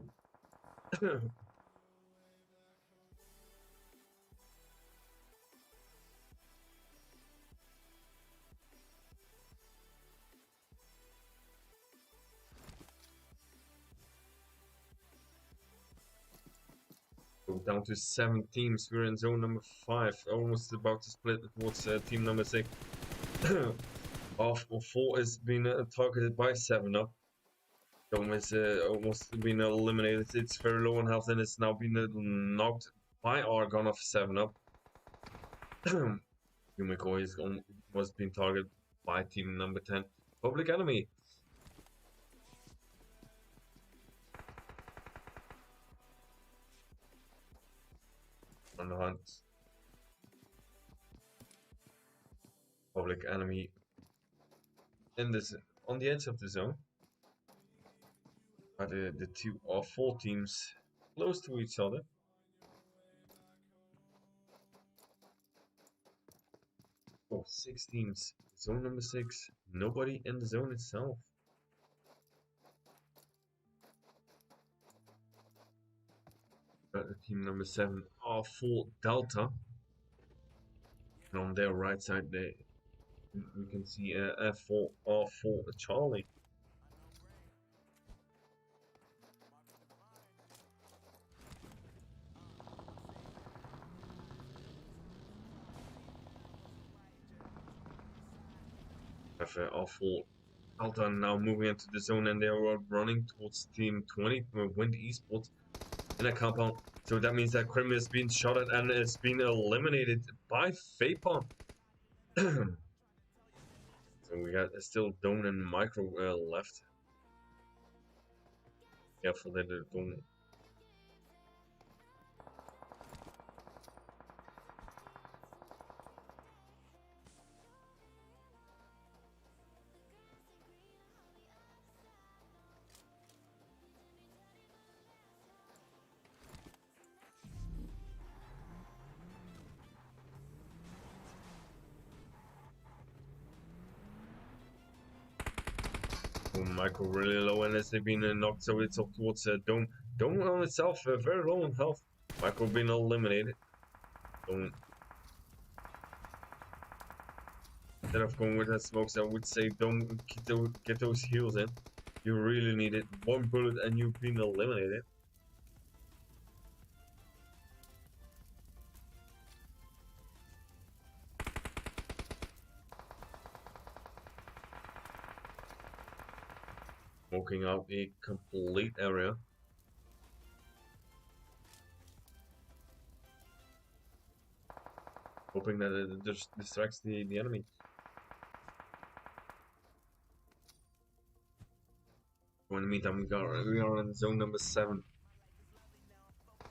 Down to 7 teams. We're in zone number 5, almost about to split towards team number 6. Half of 4 is being targeted by 7 up. Dome is almost been eliminated. It's very low on health and it's now been knocked by Argon of 7 up. Yumiko was being targeted by team number 10, Public Enemy. On the hunt. Public Enemy in this on the edge of the zone. But the two or four teams close to each other. Oh, 6 teams. Zone number 6. Nobody in the zone itself. Team number 7, R4 Delta. And on their right side, we can see F4, R4 Charlie. Have R4 Delta now moving into the zone, and they are running towards Team 20, Wind Esports, in a compound. So that means that Krim has been shot at and it's been eliminated by Vapor. So we got still Don and Micro left. Careful that they don't. Micro really low, and as they've been knocked, so it's up towards Dome. Dome on itself, very low in health. Micro being eliminated. Dome. Instead of going with that smokes, I would say don't get those heals in. You really need it. One bullet and you've been eliminated. Smoking out a complete area. Hoping that it just distracts the enemy. So in the meantime, we are in zone number 7.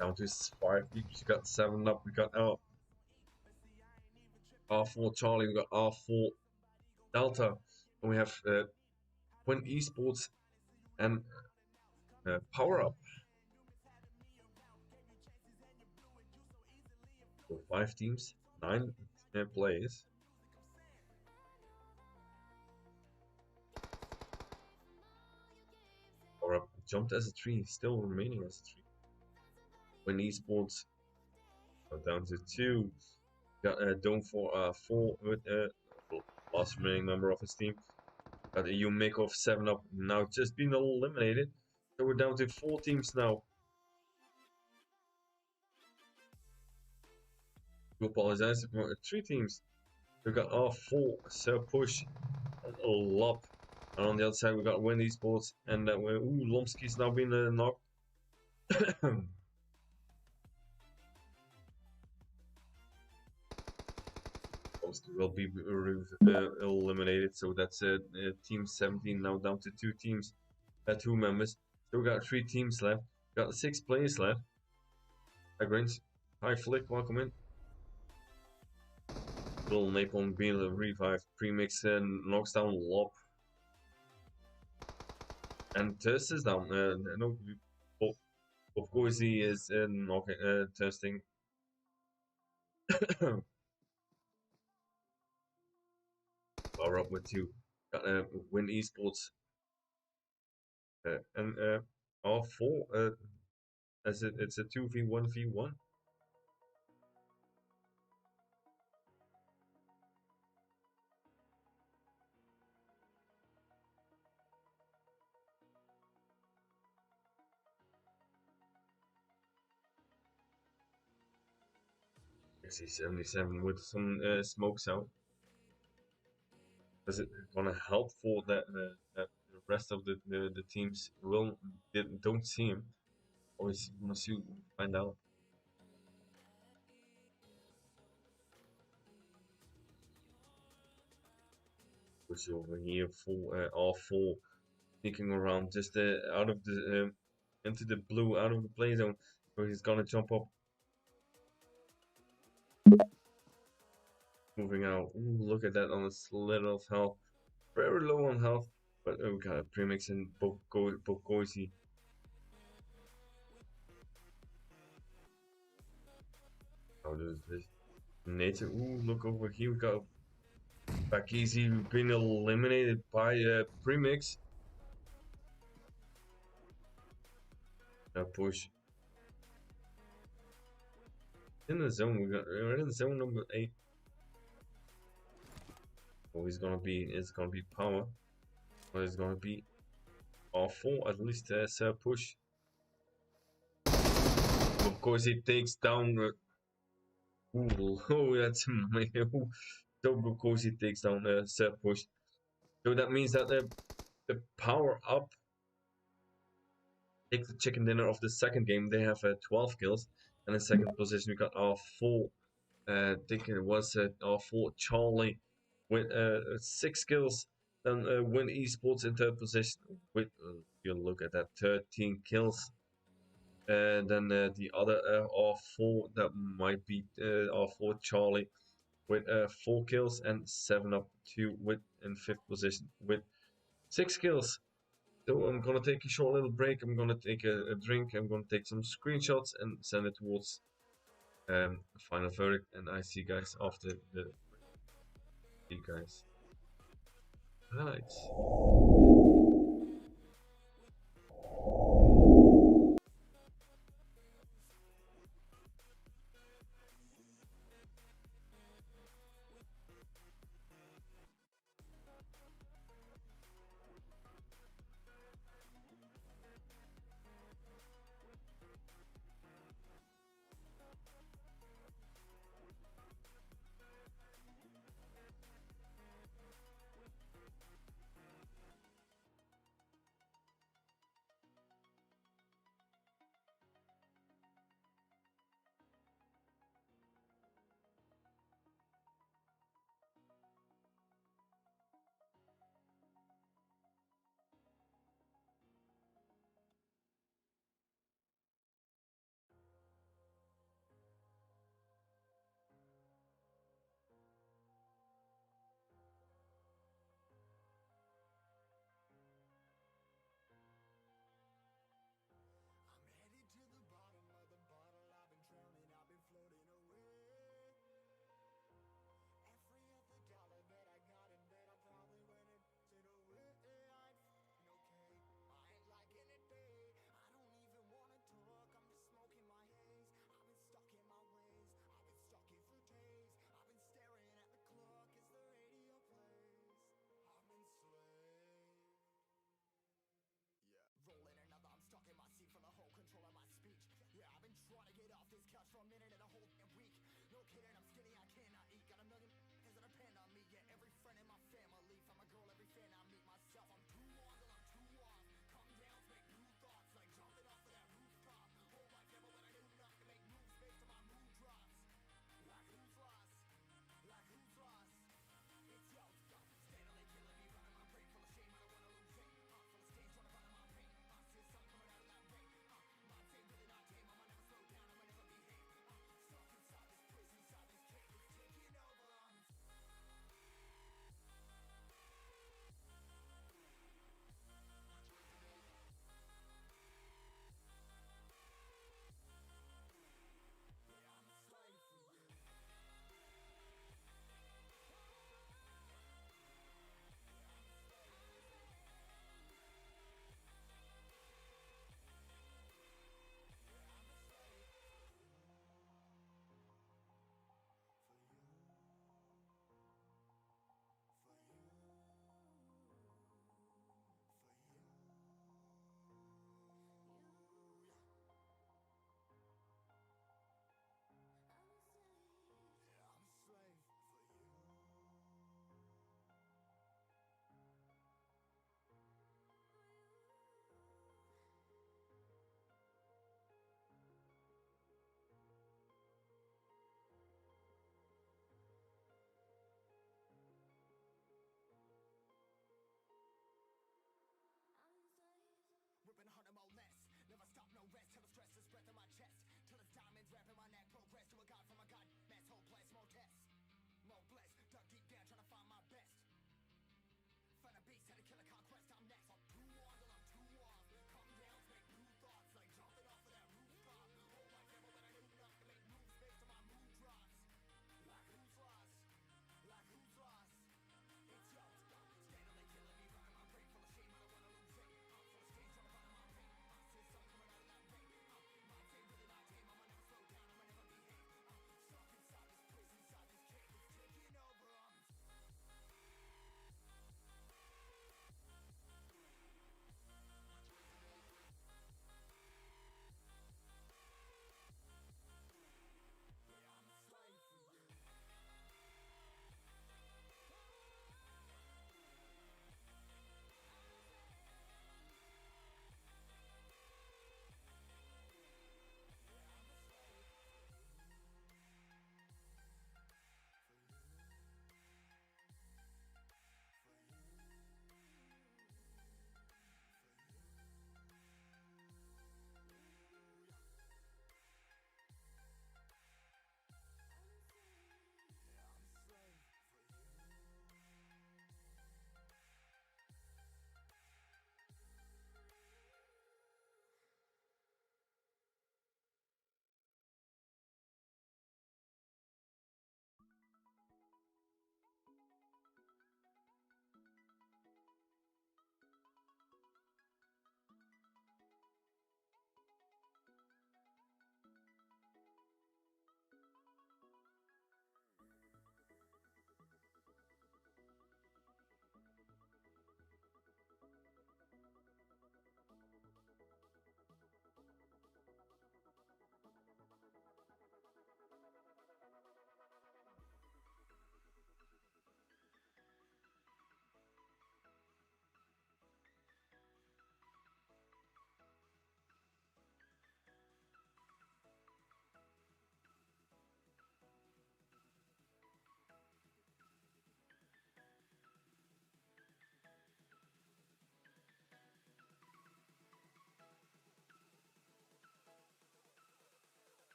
Down to 5 peeps. We got 7 up. We got R4 Charlie. We got R4 Delta. And we have Twin Esports and Power Up. So 5 teams, 9 players. Power Up jumped as a 3, still remaining as a 3. Twin Esports down to 2. Got Dome for 4 with last remaining member of his team. Got a Yumiko of 7 up, now just been eliminated. So we're down to 4 teams now. To apologize, 3 teams. We got R4, Sir Push, and Lop. And on the other side, we got Wendy Sports, and Lomsky's now been knocked. Lomsky will be eliminated, so that's team 17 now down to 2 teams, 2 members. So we got 3 teams left, got 6 players left. Hi Grinch, hi Flick, welcome in. Little Napalm being revived, premix and knocks down Lop. And Test is down. No, of course he is knocking, testing. Power up with 2. Got Win Esports. And R4 as it's a 2v1v1. XC77 with some smokes out. Is it gonna help for that that the rest of the teams don't see him? Or is he gonna see find out? Push over here for R4 sneaking around just out of the into the blue, out of the play zone. So he's gonna jump up. Moving out. Ooh, look at that on a slit of health. Very low on health. But we got a premix and Bokoisi. this native. Ooh, look over here. We got back easy. We've been eliminated by Premix. Now push in the zone. We're in zone number 8. Oh, it's gonna be power. Or it's gonna be R4 at least. Push. Of course, it takes down. Ooh, oh, that's my. So of course, it takes down push. So that means that the power up take the chicken dinner of the second game. They have 12 kills, and in second position we got R4. I think it was R4 Charlie with 6 kills. Then Win Esports in third position with you look at that 13 kills. And then the other R4 that might be R4 Charlie with 4 kills, and 7 up 2 with in fifth position with 6 kills. So I'm gonna take a short little break. I'm gonna take a drink. I'm gonna take some screenshots and send it towards final verdict. And I see you guys after the. See you guys. Highlights.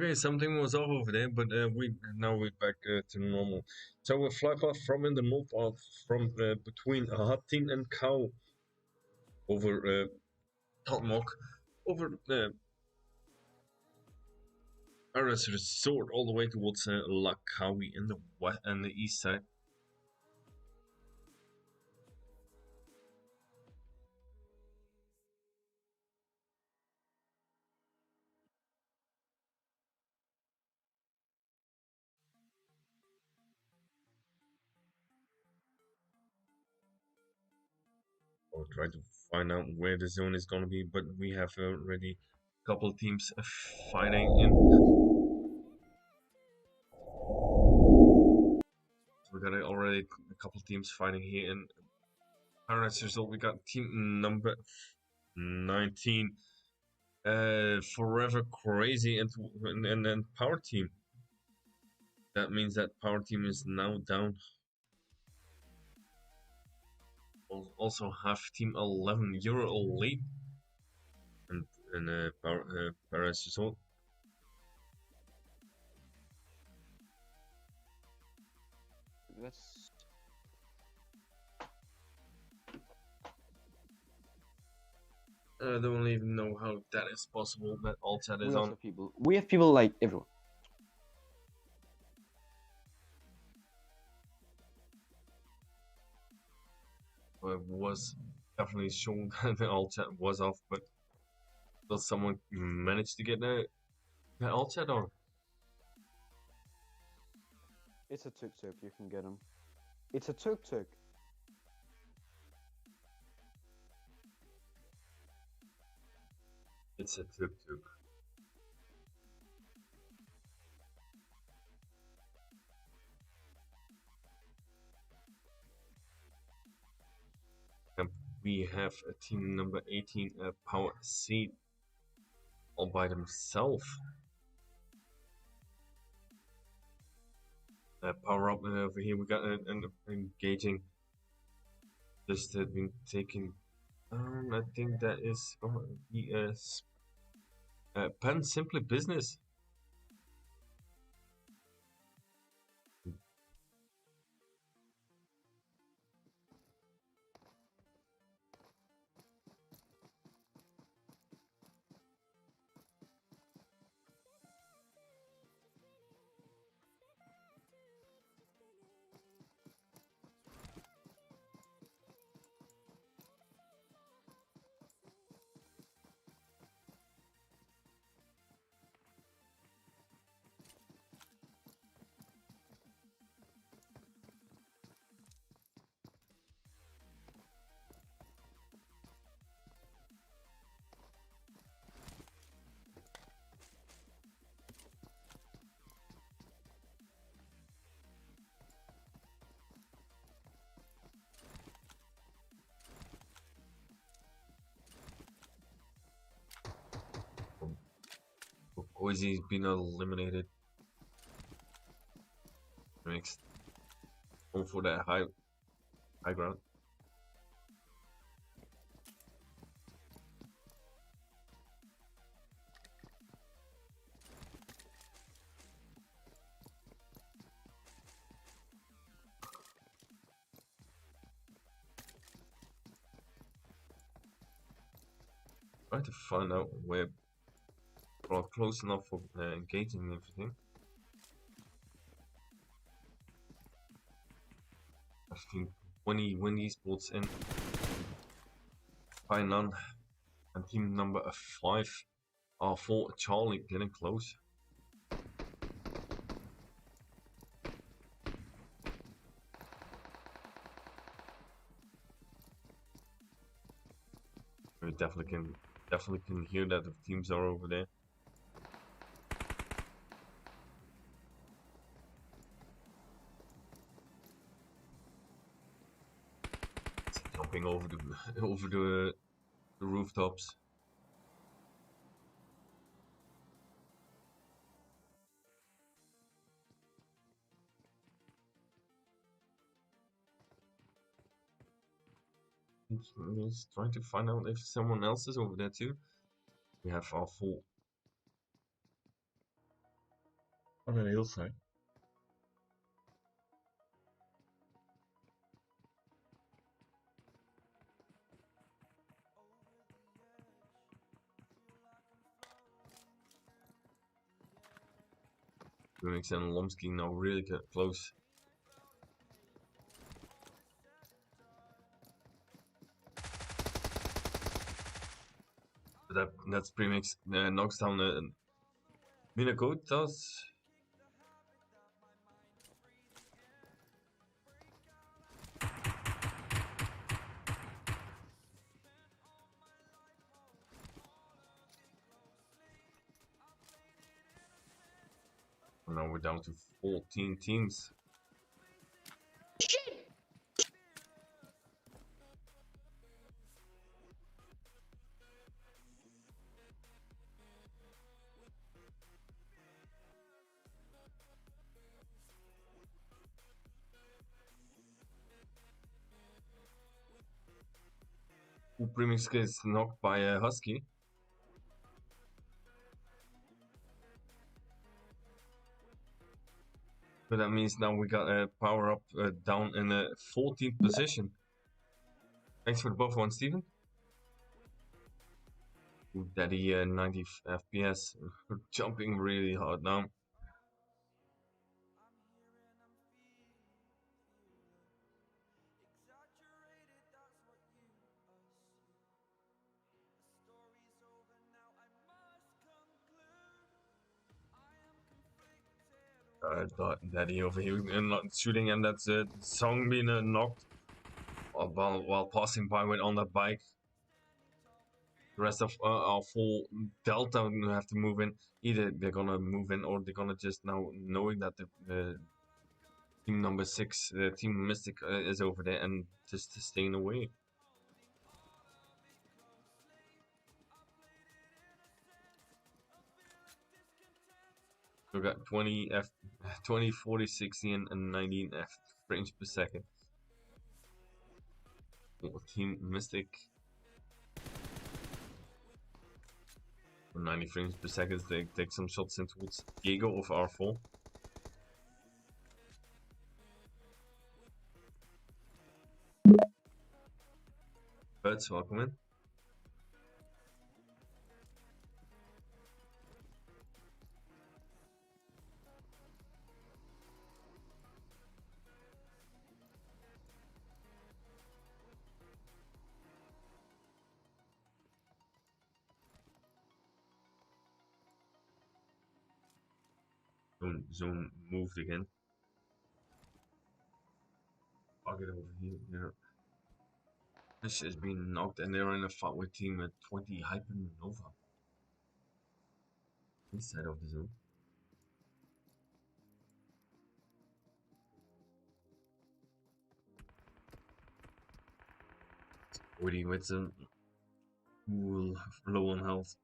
Okay, something was off over there, but we're back to normal. So a fly path from in the north path from between Hatin and Cow over Talmok over Paris Resort all the way towards Lakawi in the west and the east side. I'll try to find out where the zone is gonna be, but we have already a couple teams fighting in. We got already a couple teams fighting here in Paradise Result. We got team number 19, Forever Crazy, and then Power Team. That means that Power Team is now down. We'll also have Team 11 Euro lead and Paradise Result. Let's. I don't even know how that is possible. That alt chat is We also on. have people. We have people like everyone. Was definitely shown that the alt chat was off, but will someone manage to get the alt chat on? It's a tuk-tuk. You can get him. It's a tuk-tuk. It's a tuk-tuk. And we have a team number 18, Power C, all by themselves. Power up over here. We got an engaging. Just had been taken. I think that is Pen Simply Business. Boise's been eliminated. Next, going for that high ground. Trying to find out where we're close enough for engaging and everything. I think 20 sports in by none, and team number 5 are for Charlie getting close. We definitely can hear that the teams are over there. It's jumping over the over the rooftops. Just trying to find out if someone else is over there too. We have our full on the hillside. Unix and Lomsky now really get close. That's premix knocks down Minakotas. Now we're down to 14 teams. Premix gets knocked by a Husky. But that means now we got a power up down in the 14th position. Thanks for the buff one, Steven. Ooh, Daddy 90 FPS, jumping really hard now. Daddy over here not shooting, and that's Song being knocked while passing by with on that bike. The rest of our full Delta have to move in. Either they're gonna move in or they're gonna just now knowing that the team number 6, Team Mystic, is over there and just staying away. We got 20 F, 20, 40, 60, and 19 F frames per second. Team Mystic 90 frames per second. They take some shots in towards Diego of R4. Birds, welcome in. Zone moved again. I'll get over here. This has been knocked, and they're in a fight with team at 20 Hypernova. Inside of the zone. Woody with some low on health.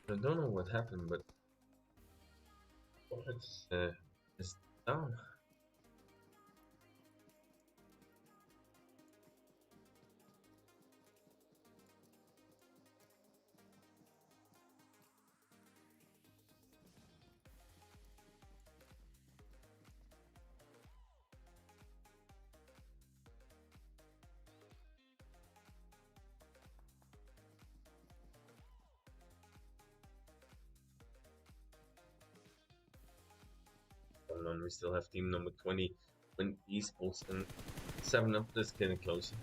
I don't know what happened, but it's down. On, we still have team number 20 when esports and 7 up just getting closer.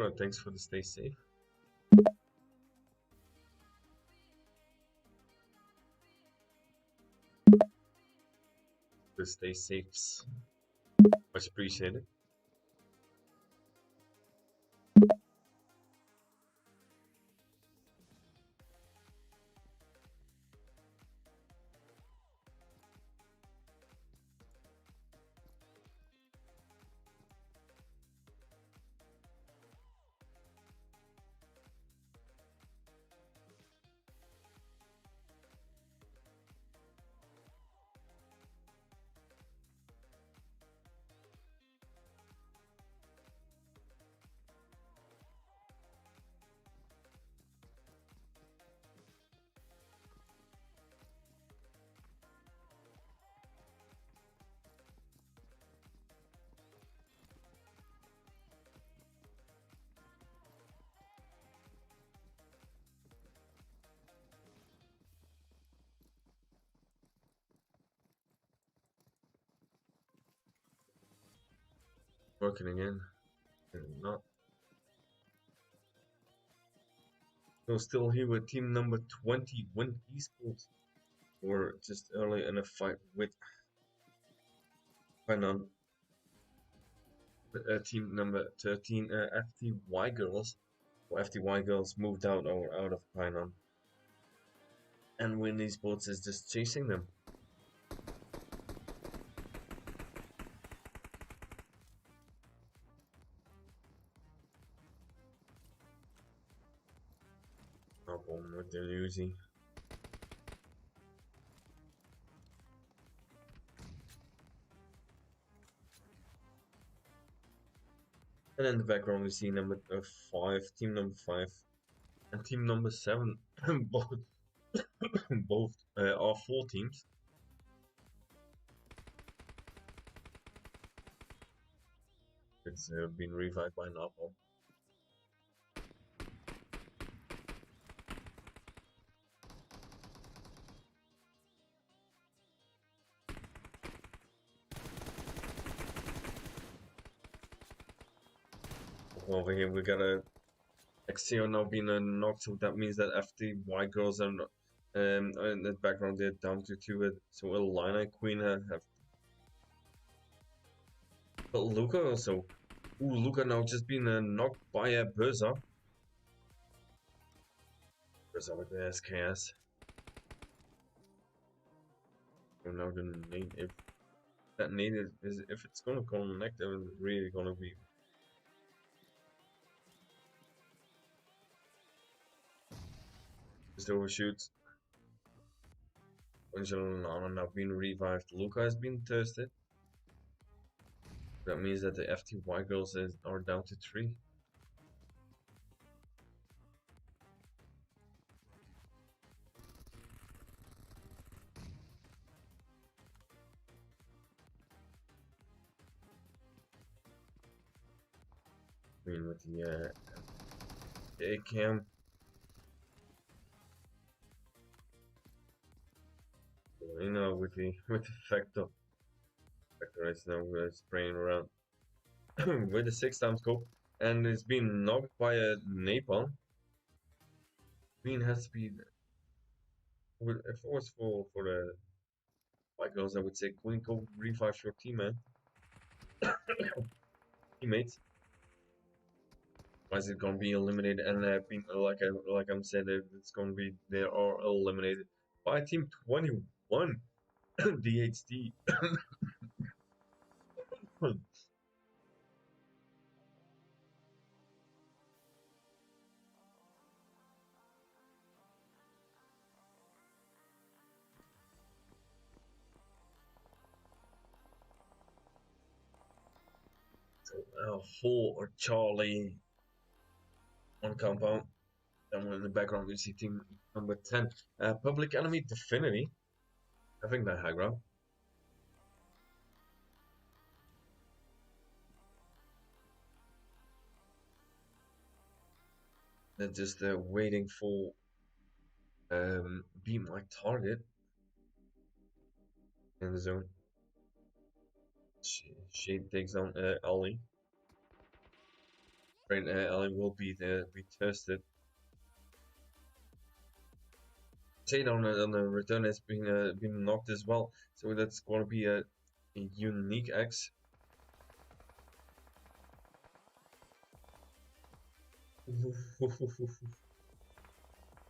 Oh, thanks for the stay safe. The stay safes. Much appreciated. Working again. Not. So still here with team number 20, Win Esports. We're just early in a fight with Painan. Team number 13, FTY Girls. Well, FTY Girls moved out or out of Painan. And Win Esports is just chasing them. No problem with the Uzi. And in the background we see number 5, team number 5, and team number 7. both both are 4 teams. It's been revived by Napalm. Over here we got a Exio now being knocked, so that means that FTY Girls are in the background they're down to 2. So Alina Queen have. But Luca also. Ooh, Luca now just been knocked by a Berza. Berza with the SKS. So now the nade, if that nade is if it's gonna connect, it's really gonna be. Just overshoots. Angela now being revived. Luca has been tested. That means that the FTY Girls are down to 3. I mean, with the A cam. You know, with the factor right now spraying around with the 6x scope, and it's been knocked by a napalm. Queen has to be with a force for the white girls. I would say Queen, go revive your teammates. Why is it gonna be eliminated? And being, like I'm said, it's gonna be they are eliminated by team 21 DHT. So for Charlie on compound. And in the background we see team number 10, Public Enemy Definity, having the high ground. They're just waiting for be my target in the zone. Shade takes on Ollie. Brain alley will be tested. Jade on the return has been knocked as well, so that's gonna be a unique X.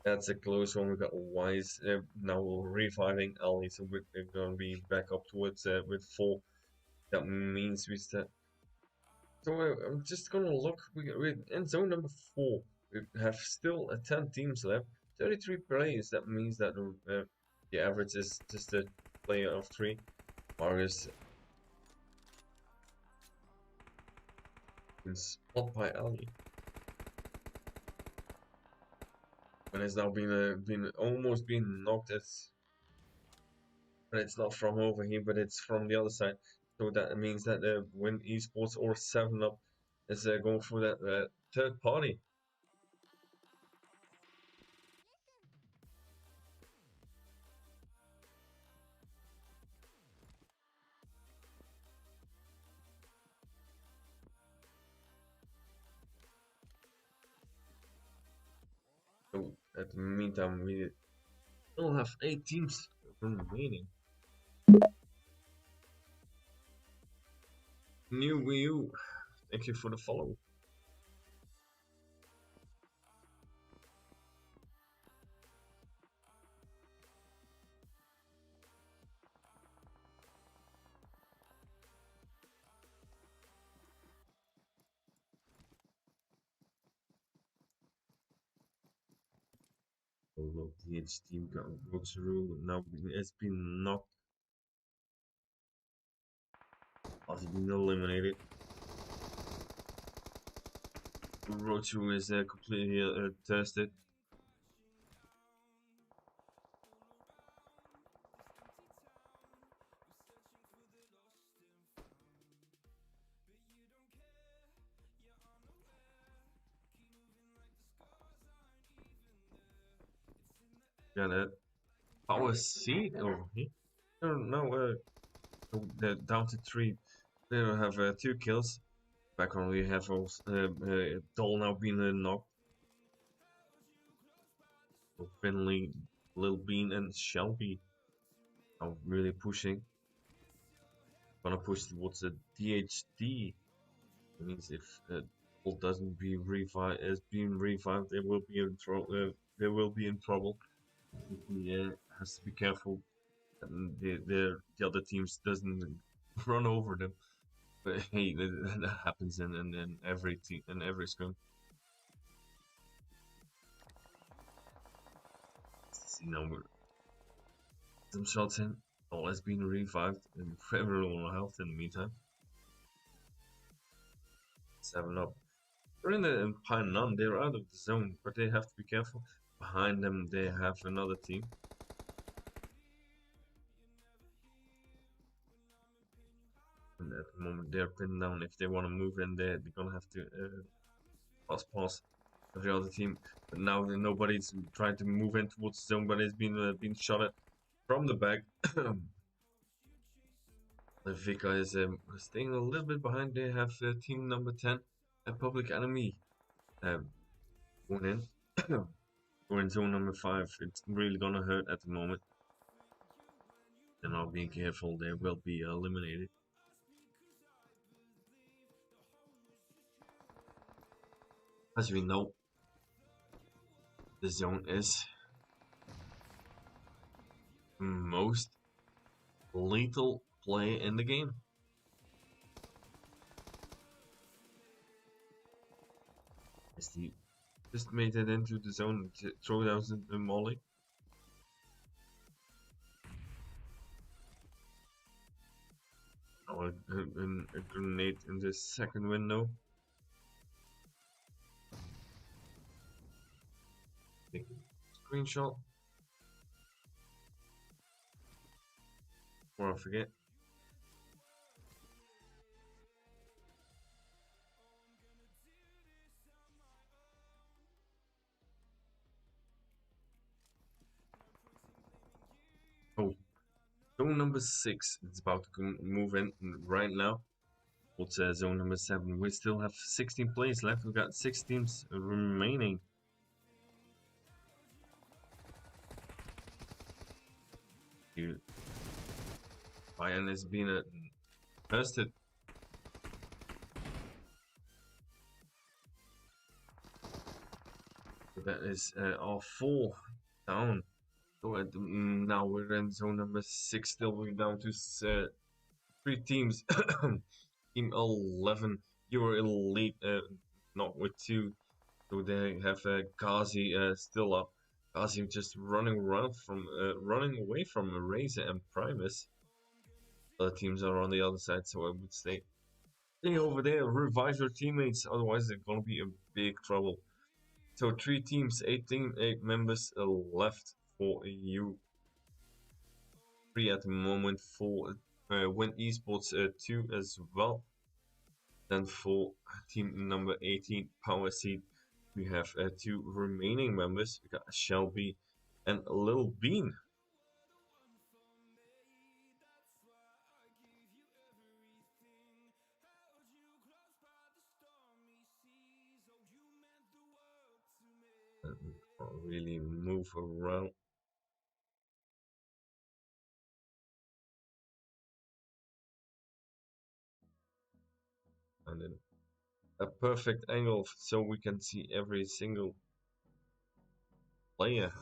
That's a close one. We got Wise now reviving Ali, so we're gonna be back up towards with 4. That means we start. So I'm just gonna look. We're in zone number 4. We have still 10 teams left, 33 players. That means that the average is just a player of 3. Marius been spot by Ali, and has now been almost been knocked. But it's not from over here, but it's from the other side. So that means that when esports or 7up is going for that third party. So at the meantime, we still have 8 teams remaining. New Wii U, thank you for the follow. Although the H team got through, now it's been knocked, has been eliminated. Rochu is completely tested. Got a power seed over here. No, they're down to 3. They have 2 kills. Back on we have also Doll now being knocked. So Finley, Lil Bean, and Shelby are really pushing. Gonna push towards the DHD. That means if Doll doesn't be revived, is being revived, they will be in trouble. They will be in trouble. He has to be careful that the other teams doesn't run over them. But hey, that happens in every team, in every scrim. See now some shots in. All has been revived and very low health in the meantime. 7up. They're in the Pine None, they're out of the zone, but they have to be careful. Behind them they have another team. And at the moment they're pinned down. If they want to move in there, they're gonna have to pass every other team. But now nobody's trying to move in towards the zone, but it's been shot at from the back. Vika is staying a little bit behind. They have team number 10, a Public Enemy, going in. We're in zone number 5. It's really gonna hurt at the moment. They're not being careful. They will be eliminated. As we know, the zone is most lethal play in the game. As he just made it into the zone to throw down the molly. Oh, a grenade in the second window. Take a screenshot. Or I forget. Oh, zone number 6. It's about to move in right now. What's zone number 7? We still have 16 players left. We've got 6 teams remaining. Bayern has been tested. That is all 4 down. So now we're in zone number 6. Still we're down to 3 teams. Team 11, Euro Elite, not with 2. So they have Ghazi still up. Ghazi just running away from Razor and Primus. Other teams are on the other side, so I would stay over there, revive your teammates, otherwise they're gonna be in big trouble. So 3 teams, 8 members left for you. 3 at the moment for Win Esports 2 as well. Then for team number 18, Power Seed, we have 2 remaining members. We got Shelby and Little Bean. Can't really move around. And then a perfect angle so we can see every single player.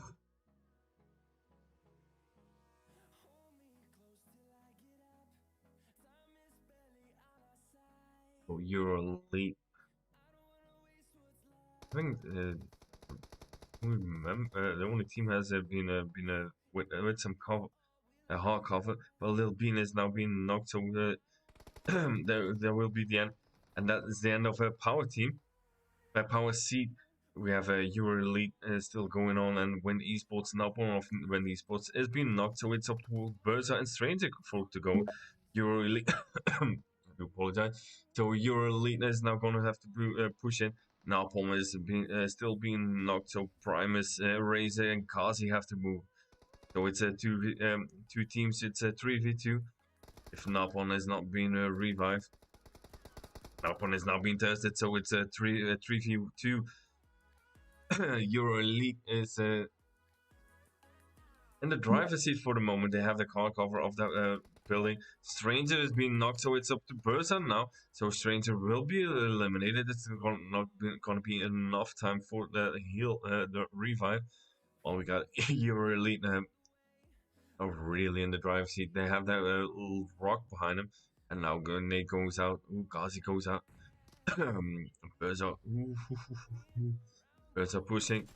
So Euro Elite. I think the only team has been with some cover, a hard cover, but Lil Bean is now being knocked, so there will be the end, and that is the end of a power team. By Power Seed, we have a Euro Elite still going on, and when Esports now one of when Esports is being knocked, so it's up to Berza and Stranger folk to go. Euro Elite, I do apologize. So Euro Elite is now going to have to push in. Napalm is still being knocked, so Primus, Razor, and Kazi have to move. So it's a two teams. It's a 3v2. If Napalm is not being revived, Napalm is now being tested. So it's a 3v2. Euro Elite is in the driver's seat for the moment. They have the car cover of the building. Stranger is being knocked, so it's up to Bursan now. So Stranger will be eliminated. It's not going to be enough time for the heal, the revive. Well, we got Euro Elite really in the driver's seat. They have that little rock behind them, and now Nate goes out. Ooh, Gazi goes out. Bursa, Bursa pushing.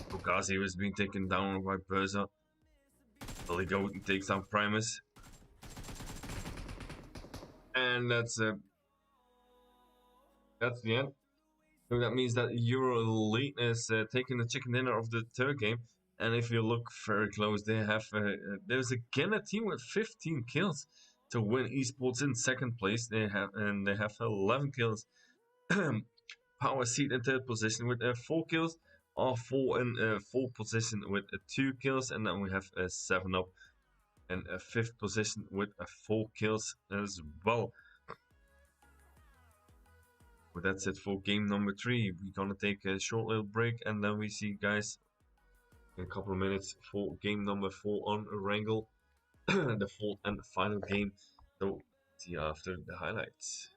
Gazi was being taken down by Bursa. Ligo takes down Primus. And that's the end. So that means that Euro Elite is taking the chicken dinner of the third game. And if you look very close, they have there's again a team with 15 kills to win esports in second place. They have 11 kills. Power Seed in third position with 4 kills. R4 in fourth position with 2 kills, and then we have 7 up in fifth position with 4 kills as well. But that's it for game number 3. We're gonna take a short little break, and then we see you guys in a couple of minutes for game number 4 on Wrangle, the fourth and final game. So see you after the highlights.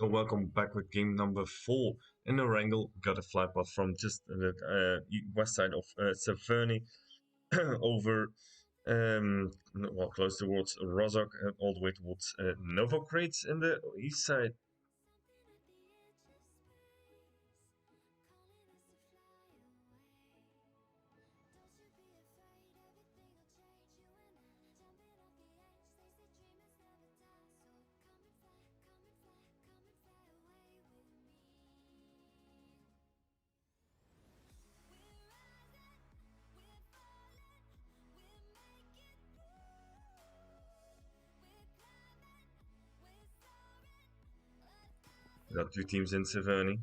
So welcome back with game number 4 in the wrangle. Got a fly path from just the west side of Severny over well, close towards Rozok and all the way towards Novograd in the east side. Got 2 teams in Severny.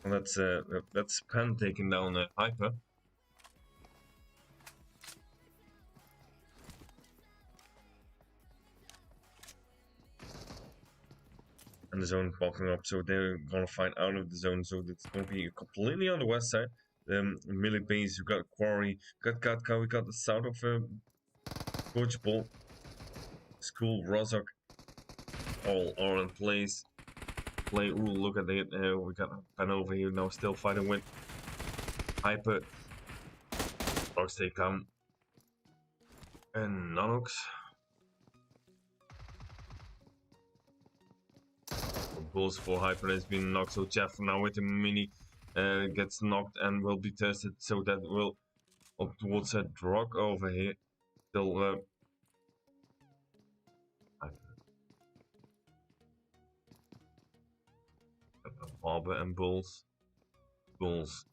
And that's Pan taking down Hyper. And the zone popping up, so they're gonna find out of the zone. So it's gonna be completely on the west side. Millie base, you got Quarry, got Katka, we got the south of Coach Ball, School, Rozok, all are in place. Ooh, look at it. We got Pan over here now, still fighting with Hyper. Dogs take down. And Nanox. Bulls for Hyper has been knocked, so Jeff now with the mini gets knocked and will be tested, so that will up towards a drug over here. Still Barber and Bulls. Bulls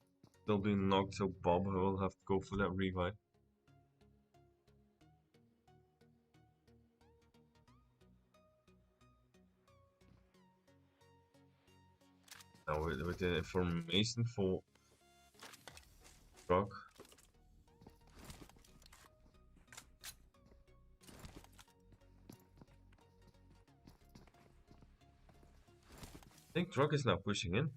still being knocked, so Barber will have to go for that revive. Now with the information for drug. I think drug is now pushing in.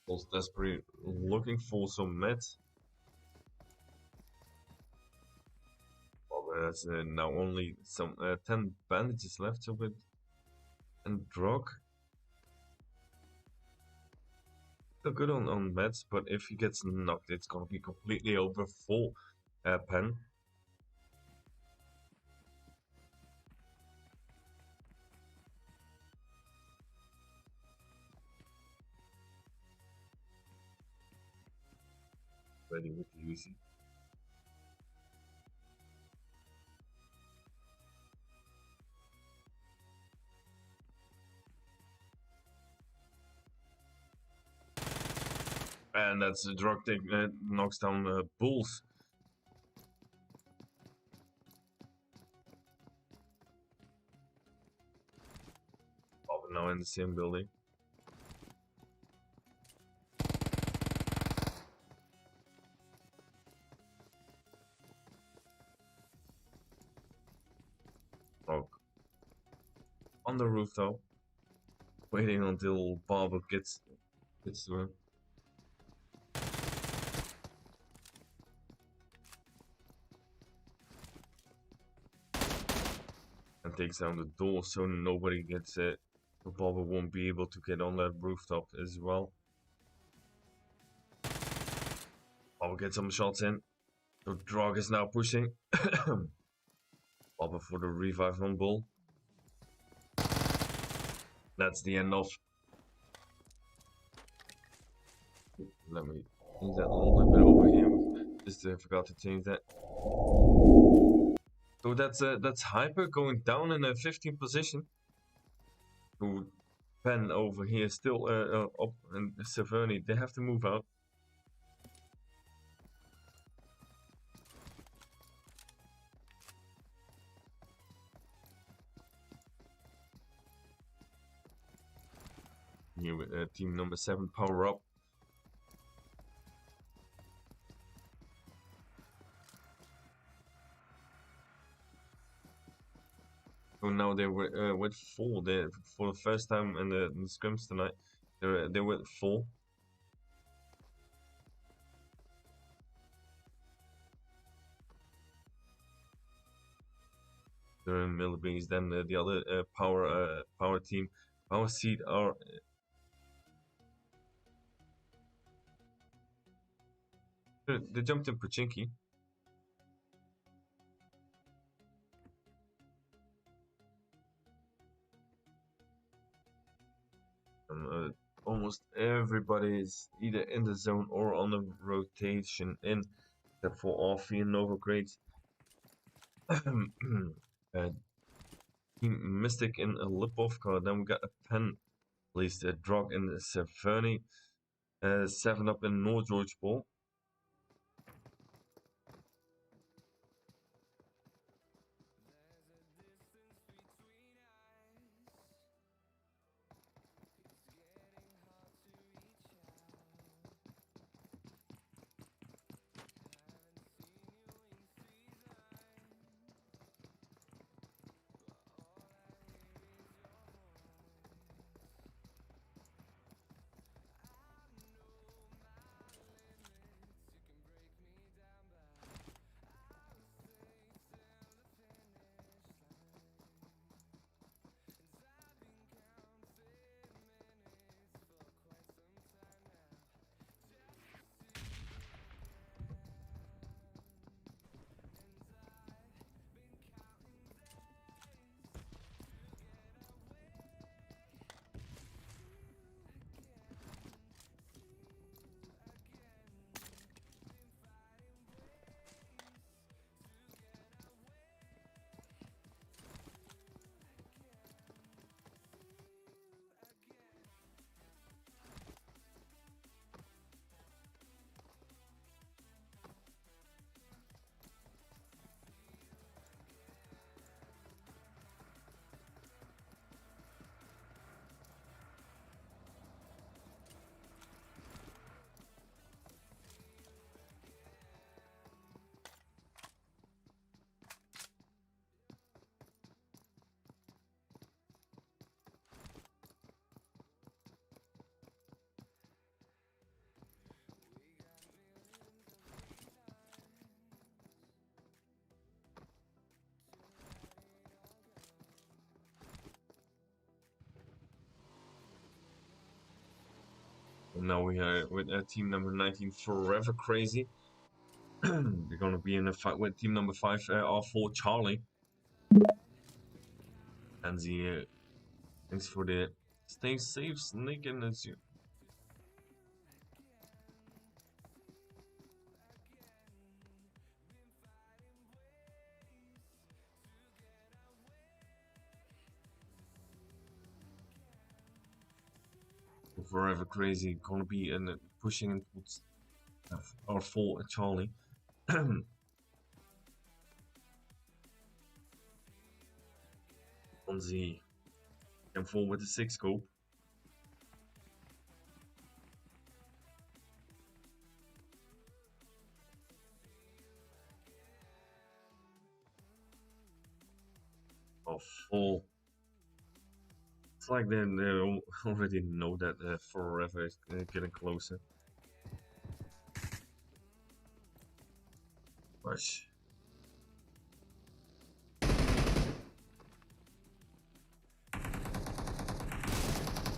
Bulls desperately looking for some meds. There's now only some 10 bandages left, so with and drug still good on meds, but if he gets knocked, it's gonna be completely over for Pen. Ready with the Uzi. And that's the drug take knocks down Bulls. Oh, we're now in the same building. Oh, on the roof though, waiting until Barber gets to him. And takes down the door, so nobody gets it. So Barber won't be able to get on that rooftop as well. Barber gets some shots in. So Drog is now pushing. Barber for the revive on Bull. That's the end of. Let me change that a little bit over here. Just forgot to change that. So that's Hyper going down in a 15th position. So Pen over here still up, and Severny, they have to move out. here with team number 7 power up. So now they're with 4. They're, for the first time in the scrims tonight, they're with 4. They're in middle base. Then the other power team, power seed are. They jumped in Pachinki. Almost everybody is either in the zone or on the rotation in, except for Orphe and Nova Grades. Team Mystic in a Lipovka. Then we got a Pen, at least a Drog in Severny. 7 up in North George Ball. And now we are with team number 19, Forever Crazy. They're gonna be in a fight with team number 5, R4 Charlie. And the thanks for the stay safe, Snake, and it's you. Forever Crazy gonna be in pushing towards R4 Charlie. On the M4 with the 6 scope. Of full. It's like they already know that Forever is getting closer. Push.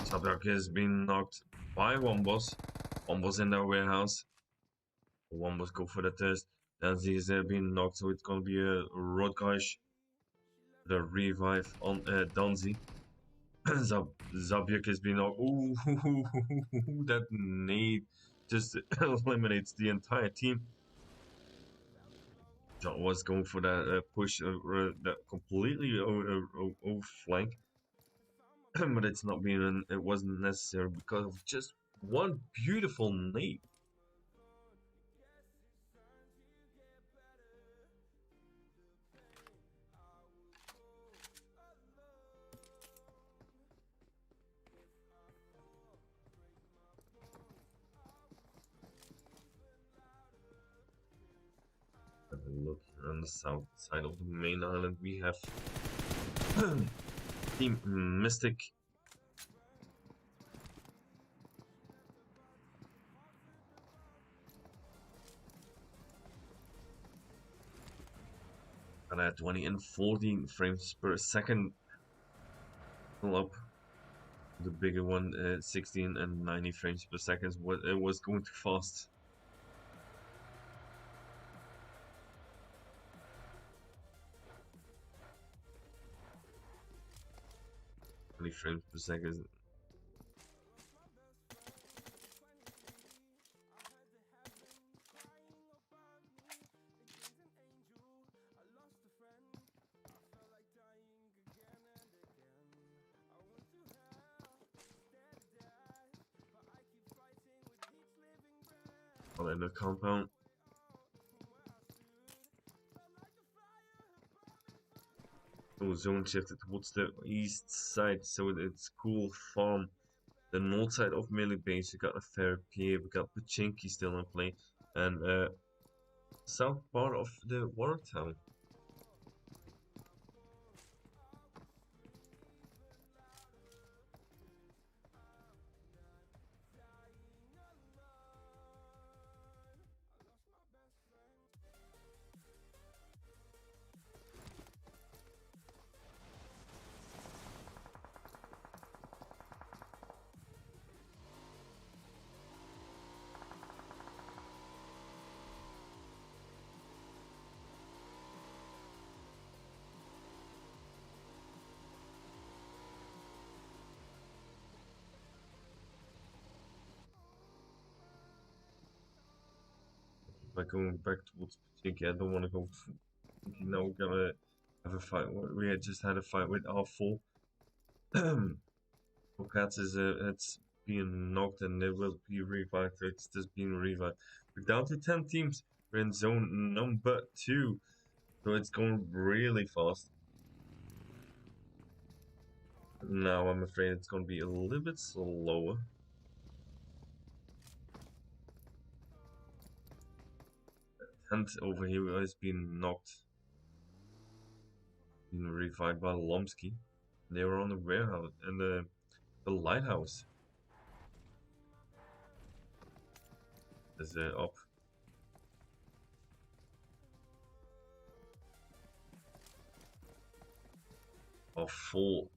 Sabrak has been knocked by one boss. One boss in their warehouse. One boss go for the test. Then he's been knocked, so it's gonna be a Rodgeich. The revive on Danzi. Zabiak has been knocked. Ooh, that nade just eliminates the entire team. John was going for that push, that completely over flank. But it's not being, it wasn't necessary because of just one beautiful nade. Look here on the south side of the main island, we have Team Mystic. And at 20 and 14 frames per second. Up the bigger one, 16 and 90 frames per second. It was going too fast. 20 frames per second. In the compound. So zone shifted towards the east side, so it's cool farm. The north side of melee base, we got a fair pier, we got Pachinki still in play, and south part of the water town. By going back towards Pachinki, I don't want to go Pachinki now. We're gonna have a fight. We had just had a fight with R4. Cats is it's being knocked and it will be revived. It's just being revived. We're down to 10 teams. We're in zone number 2, so it's going really fast. Now I'm afraid it's going to be a little bit slower. Tent over here has been knocked, been revived by Lomsky. They were on the warehouse and the lighthouse is up. Of full.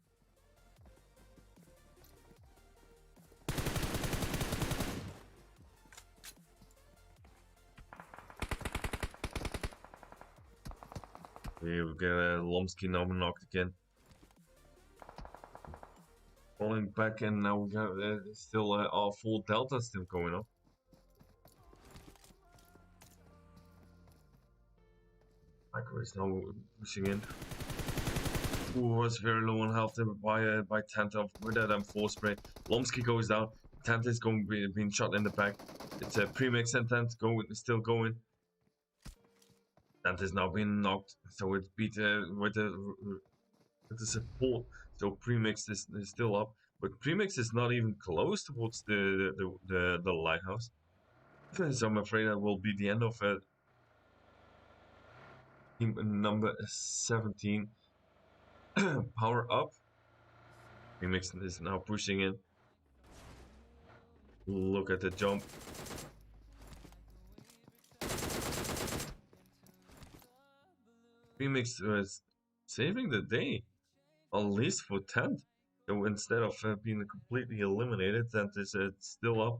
Here we get Lomsky now knocked again. Falling back, and now we got still our full delta still going up. Micro is now pushing in. Ooh, was very low on health by Tanta with that M4 spray. Lomsky goes down. Tanta is going being shot in the back. It's a premix and Tanta still going. Tanta is now being knocked, so it's beat with the support. So premix is still up, but premix is not even close towards the lighthouse. So I'm afraid that will be the end of team number 17. Power up. Premix is now pushing in. Look at the jump. Premix was saving the day, at least for 10th. So instead of being completely eliminated, 10th is still up.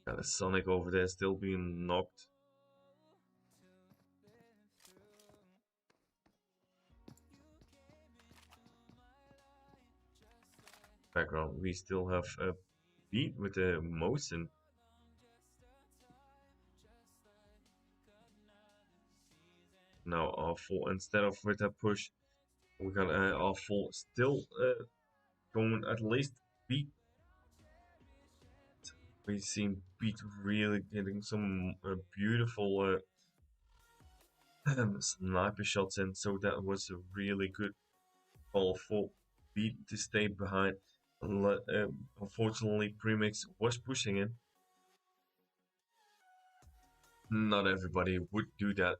Got a Sonic over there still being knocked. Background, we still have a beat with the motion. Now R4, instead of with a push, we got R4 still going at least beat. We've seen beat really getting some beautiful sniper shots in, so that was a really good call for beat to stay behind. Unfortunately, Premix was pushing in. Not everybody would do that.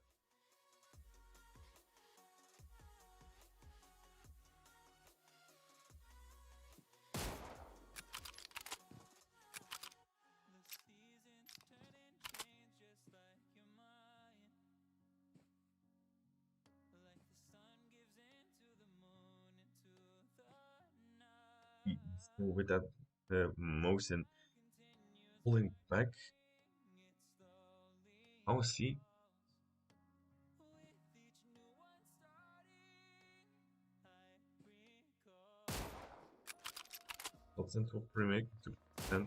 with that motion pulling back. Oh, see. Shots into premix to and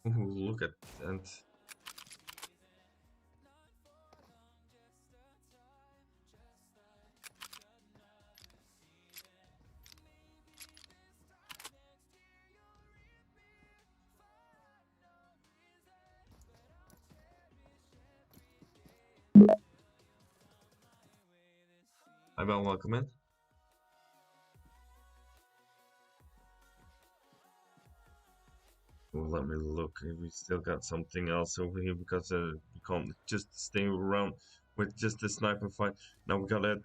look at and I will welcome it. Well, let me look. We still got something else over here because we can't just stay around with just the sniper fight. Now we got it.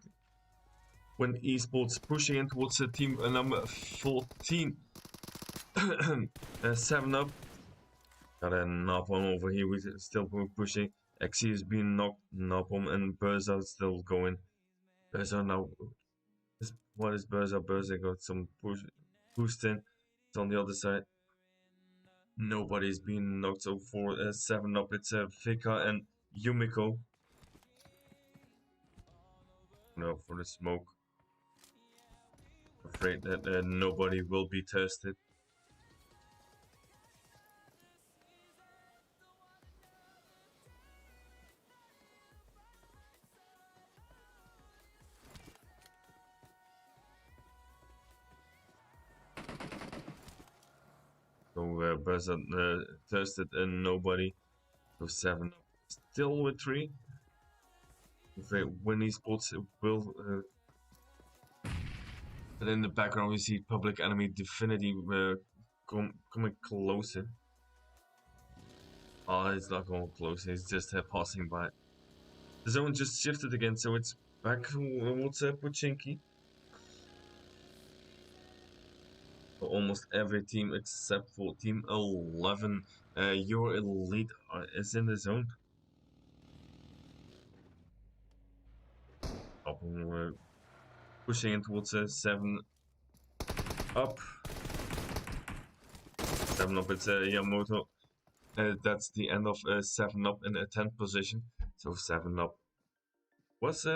When esports pushing in towards team number 14, 7 up. Got a Napalm over here. We still pushing. XC is being knocked. Napalm and Berza still going. Berza now. What is Berza? Berza got some boosting. It's on the other side. Nobody's been knocked. So for 7 up, it's Fika and Yumiko. No, for the smoke. Afraid that nobody will be tested. So Berza tested and nobody. So 7 up. Still with 3. When esports will. But in the background, we see Public Enemy Divinity coming closer. Oh, it's not going closer, it's just passing by. The zone just shifted again, so it's back towards Pochinki. For almost every team except for Team 11, your elite is in the zone. Pushing in towards 7 up. 7 up, it's Yamamoto. That's the end of 7 up in a 10th position. So 7 up was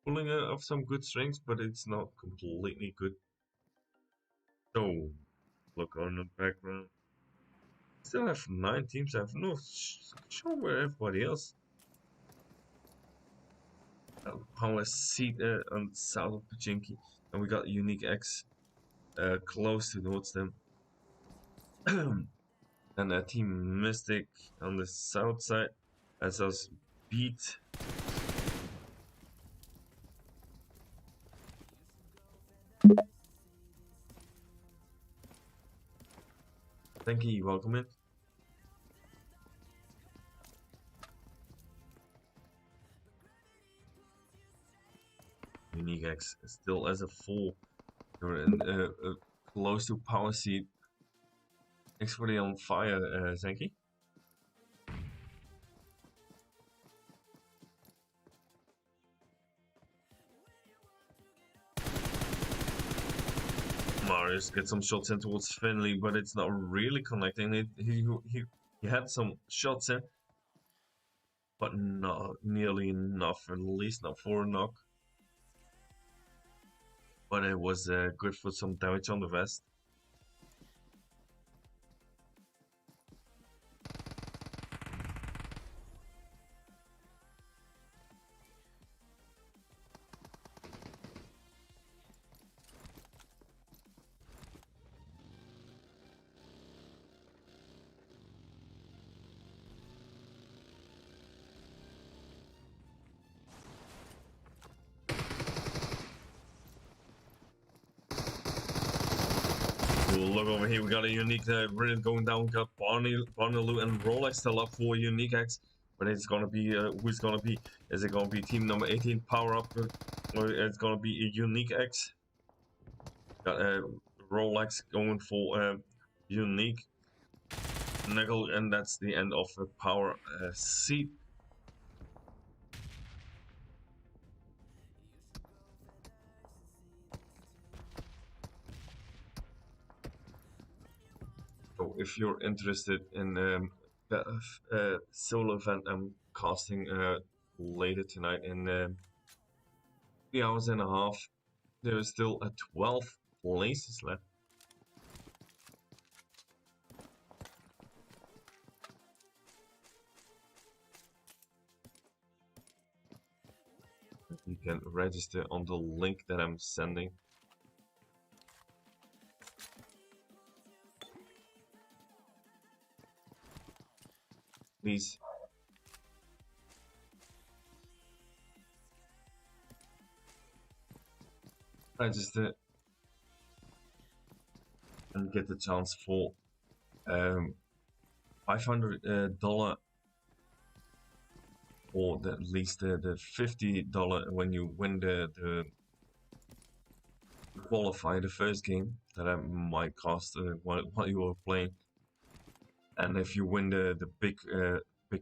pulling off some good strings, but it's not completely good. So look on the background. Still have 9 teams. I have no show where everybody else. Power seat on south of Pachinki, and we got Unique X close towards them. And Team Mystic on the south side as us beat. Thank you, welcome in. Unique X still as a full. You're in, close to power seat. Thanks for the on fire, Zenki. Marius gets some shots in towards Finley, but it's not really connecting. He had some shots in, but not nearly enough, at least not for a knock. But it was good for some damage on the vest. Look over here, we got a unique Brilliant going down. We got Barnaloo and Rolex still up for Unique X. But it's gonna be who's gonna be? Is it gonna be team number 18 power up, or it's gonna be a Unique X? Got Rolex going for Unique Nickel, and that's the end of the power seat. if you're interested in solo event, I'm casting later tonight in 3 hours and a half. There is still 12 places left. You can register on the link that I'm sending. Please. Register and get the chance for $500 or at least the $50 when you win the qualify the first game that I might cost while you are playing. And if you win the big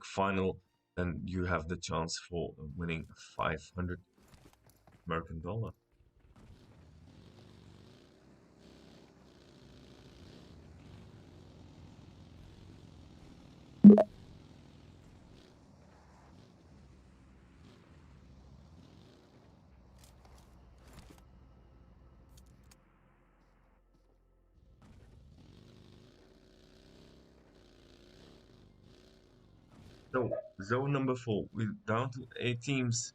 final, then you have the chance for winning $500. So zone number 4, we're down to 8 teams.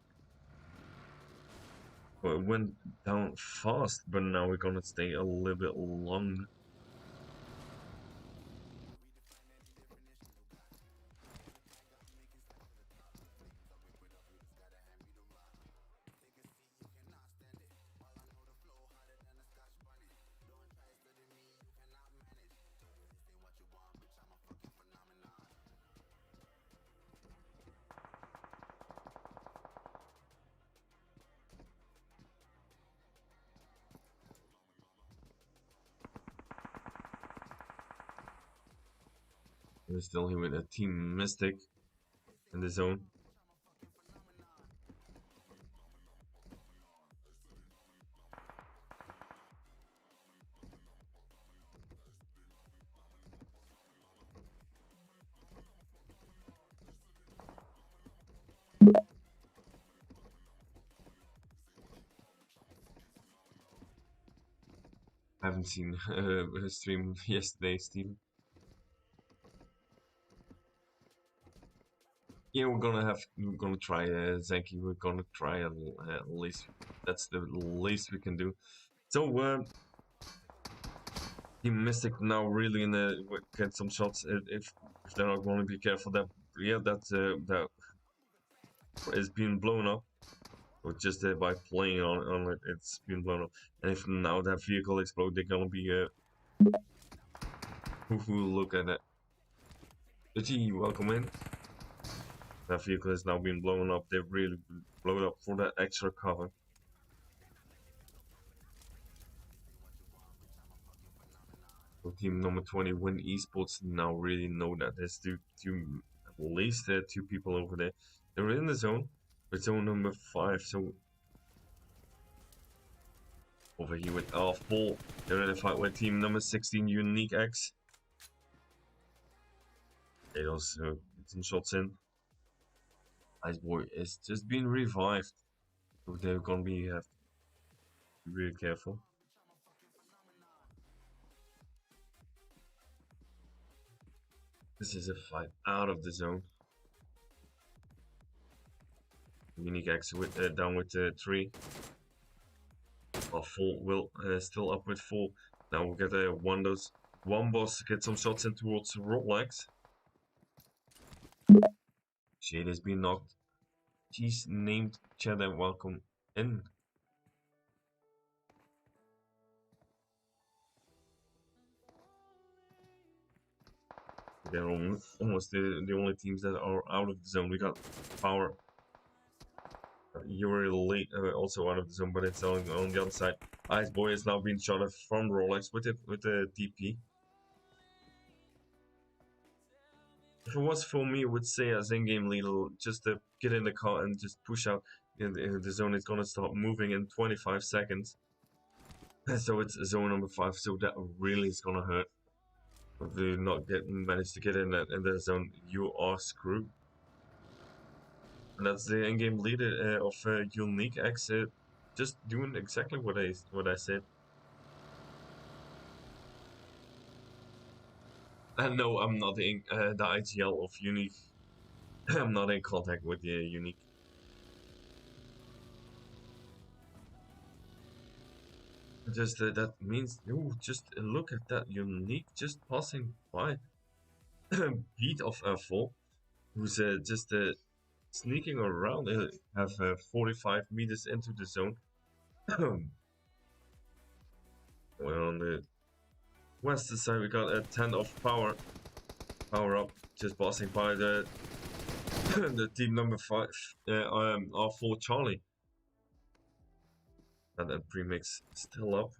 Well, it went down fast, but now we're gonna stay a little bit longer. We're still here with a Team Mystic in the zone. I haven't seen a stream yesterday, Steven. Yeah, we're gonna try Zenki. We're gonna try at least. That's the least we can do. So Team Mystic now really in the get some shots. If they're not going to be careful, that yeah, that is being blown up. Or just by playing on it, it's been blown up. And if now that vehicle explodes, they're gonna be look at that. Gee, welcome in. That vehicle is now being blown up. They've really blown up for that extra cover. So team number 20 Win Esports now really know that there's two at least 2 people over there. They're in the zone. It's zone number 5. So over here with Paul. They're in a fight with team number 16 Unique X. They also get some shots in. Ice Boy is just being revived. So they're gonna be have to be really careful. This is a fight out of the zone. Unique X with down with 3. While 4 will still up with 4. Now we'll get one boss get some shots in towards Rolex. Shade has been knocked. She's named Cheddar. Welcome in. They're almost the only teams that are out of the zone. We got Power. You're late, also out of the zone, but it's on the other side. Ice Boy is now being shot at from Rolex with the TP. If it was for me, I would say as in-game leader, just to get in the car and just push out. The zone is gonna start moving in 25 seconds. So it's zone number 5, so that really is gonna hurt. If you not manage to get in the zone, you are screwed. And that's the in-game leader of Unique X, just doing exactly what I said. And no, I'm not in the IGL of Unique. I'm not in contact with the Unique. Just that means, ooh, just look at that Unique just passing by. Beat of F4, who's just sneaking around, have 45 meters into the zone. Well, on the western side, we got a 10 of power up, just passing by the the team number 5, R4 Charlie. And then premix still up.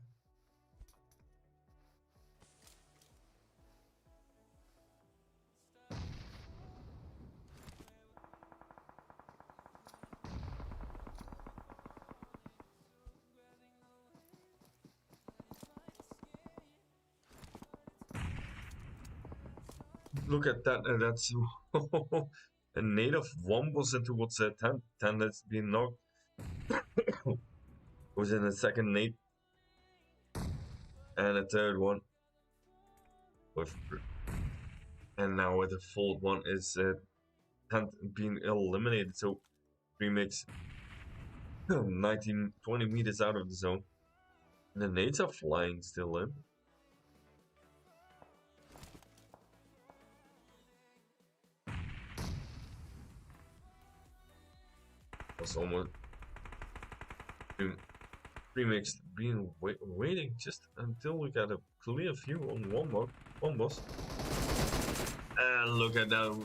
Look at that, that's a native wombles in towards 10. 10 that's been knocked. Was in a second nade. And a third one. And now with the fourth one is 10 being eliminated. So premix 19, 20 meters out of the zone. And the nades are flying still in. Was almost premix being waiting just until we got a clear view on one boss. And look at that,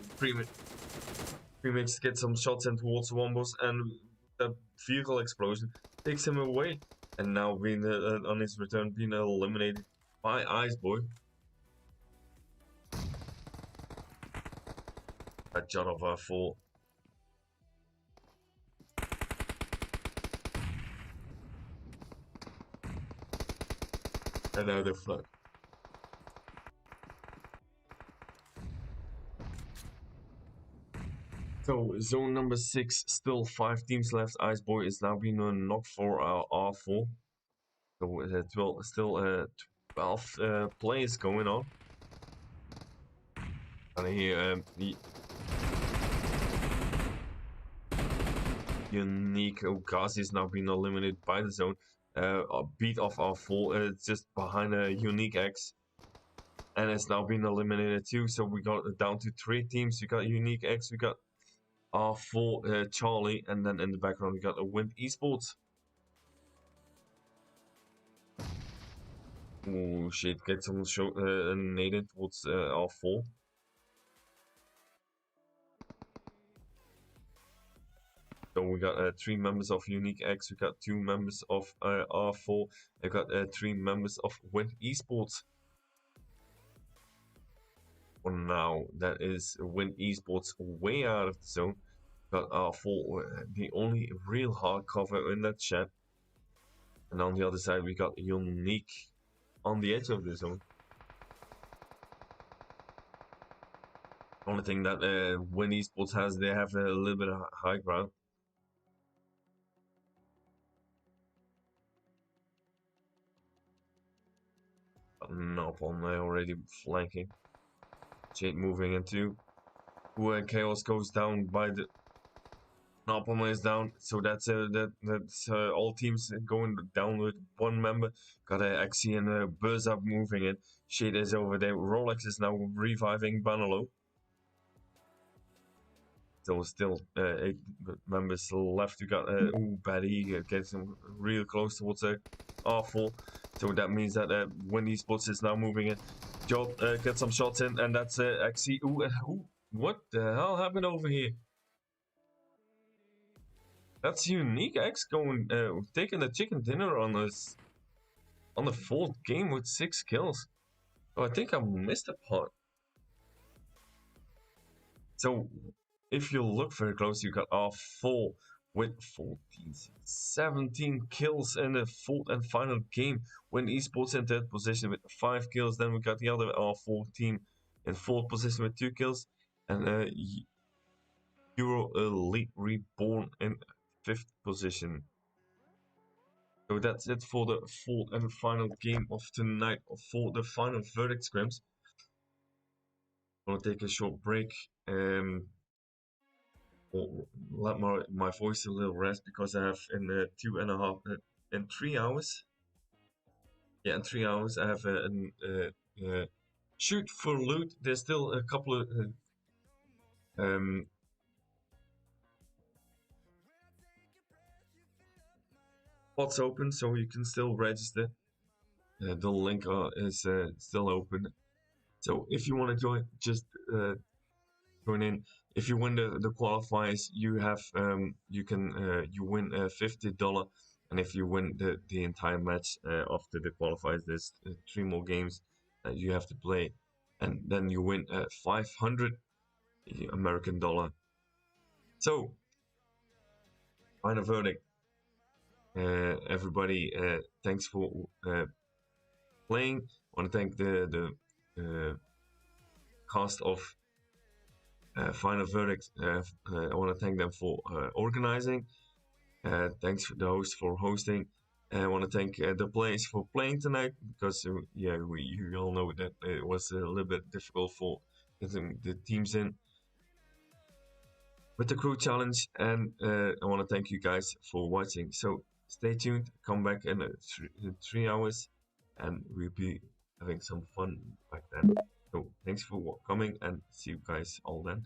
premix gets some shots in towards one boss, and that vehicle explosion takes him away. And now being on his return being eliminated by Ice Boy. A shot of a full. Another flood. So zone number 6, still 5 teams left. Ice Boy is now being knocked for R4. So still 12 plays going on. And here the Unique Okazi is now being eliminated by the zone. A beat of R4, it's just behind a Unique X. And it's now been eliminated too. So we got down to 3 teams. We got Unique X, we got R4 Charlie, and then in the background we got a Wind Esports. Oh shit, get someone naded towards R4. So we got 3 members of Unique X, we got 2 members of R4, we got 3 members of Wind Esports. For now, that is Wind Esports way out of the zone. Got R4, the only real hardcover in that chat. And on the other side, we got Unique on the edge of the zone. Only thing that Wind Esports has, they have a little bit of high ground. Napalm already flanking. Jade moving into. Chaos goes down by the. Napalm is down, so that's all teams going down with 1 member. Got a Axie and Buzz up moving in. Shade is over there. Rolex is now reviving Banalo. So still 8 members left. You got Batty gets him real close towards R4. So that means that Wind Esports is now moving in. Jot gets some shots in, and that's Axie. What the hell happened over here? That's Unique X going taking the chicken dinner on us on the 4th game with 6 kills. Oh, I think I missed a part. So if you look very close, you got R4 with 17 kills in the fourth and final game. When Esports in third position with 5 kills. Then we got the other R4 team in fourth position with 2 kills. And Euro Elite Reborn in fifth position. So that's it for the fourth and final game of tonight for the final verdict scrims. I'm gonna take a short break. Let my voice a little rest because I have in 2.5 in 3 hours. Yeah, in 3 hours I have a shoot for loot. There's still a couple of spots open, so you can still register. The link is still open. So if you want to join, just join in. If you win the qualifiers, you have you win $50, and if you win the entire match after the qualifiers, there's 3 more games that you have to play, and then you win 500 American dollar. So final verdict. Everybody, thanks for playing. I want to thank the cast of final verdict. I want to thank them for organizing. Thanks for the host for hosting. I want to thank the players for playing tonight because you all know that it was a little bit difficult for getting the teams in with the crew challenge. And I want to thank you guys for watching. So stay tuned. Come back in 3 hours, and we'll be having some fun back then. So thanks for coming, and see you guys all then.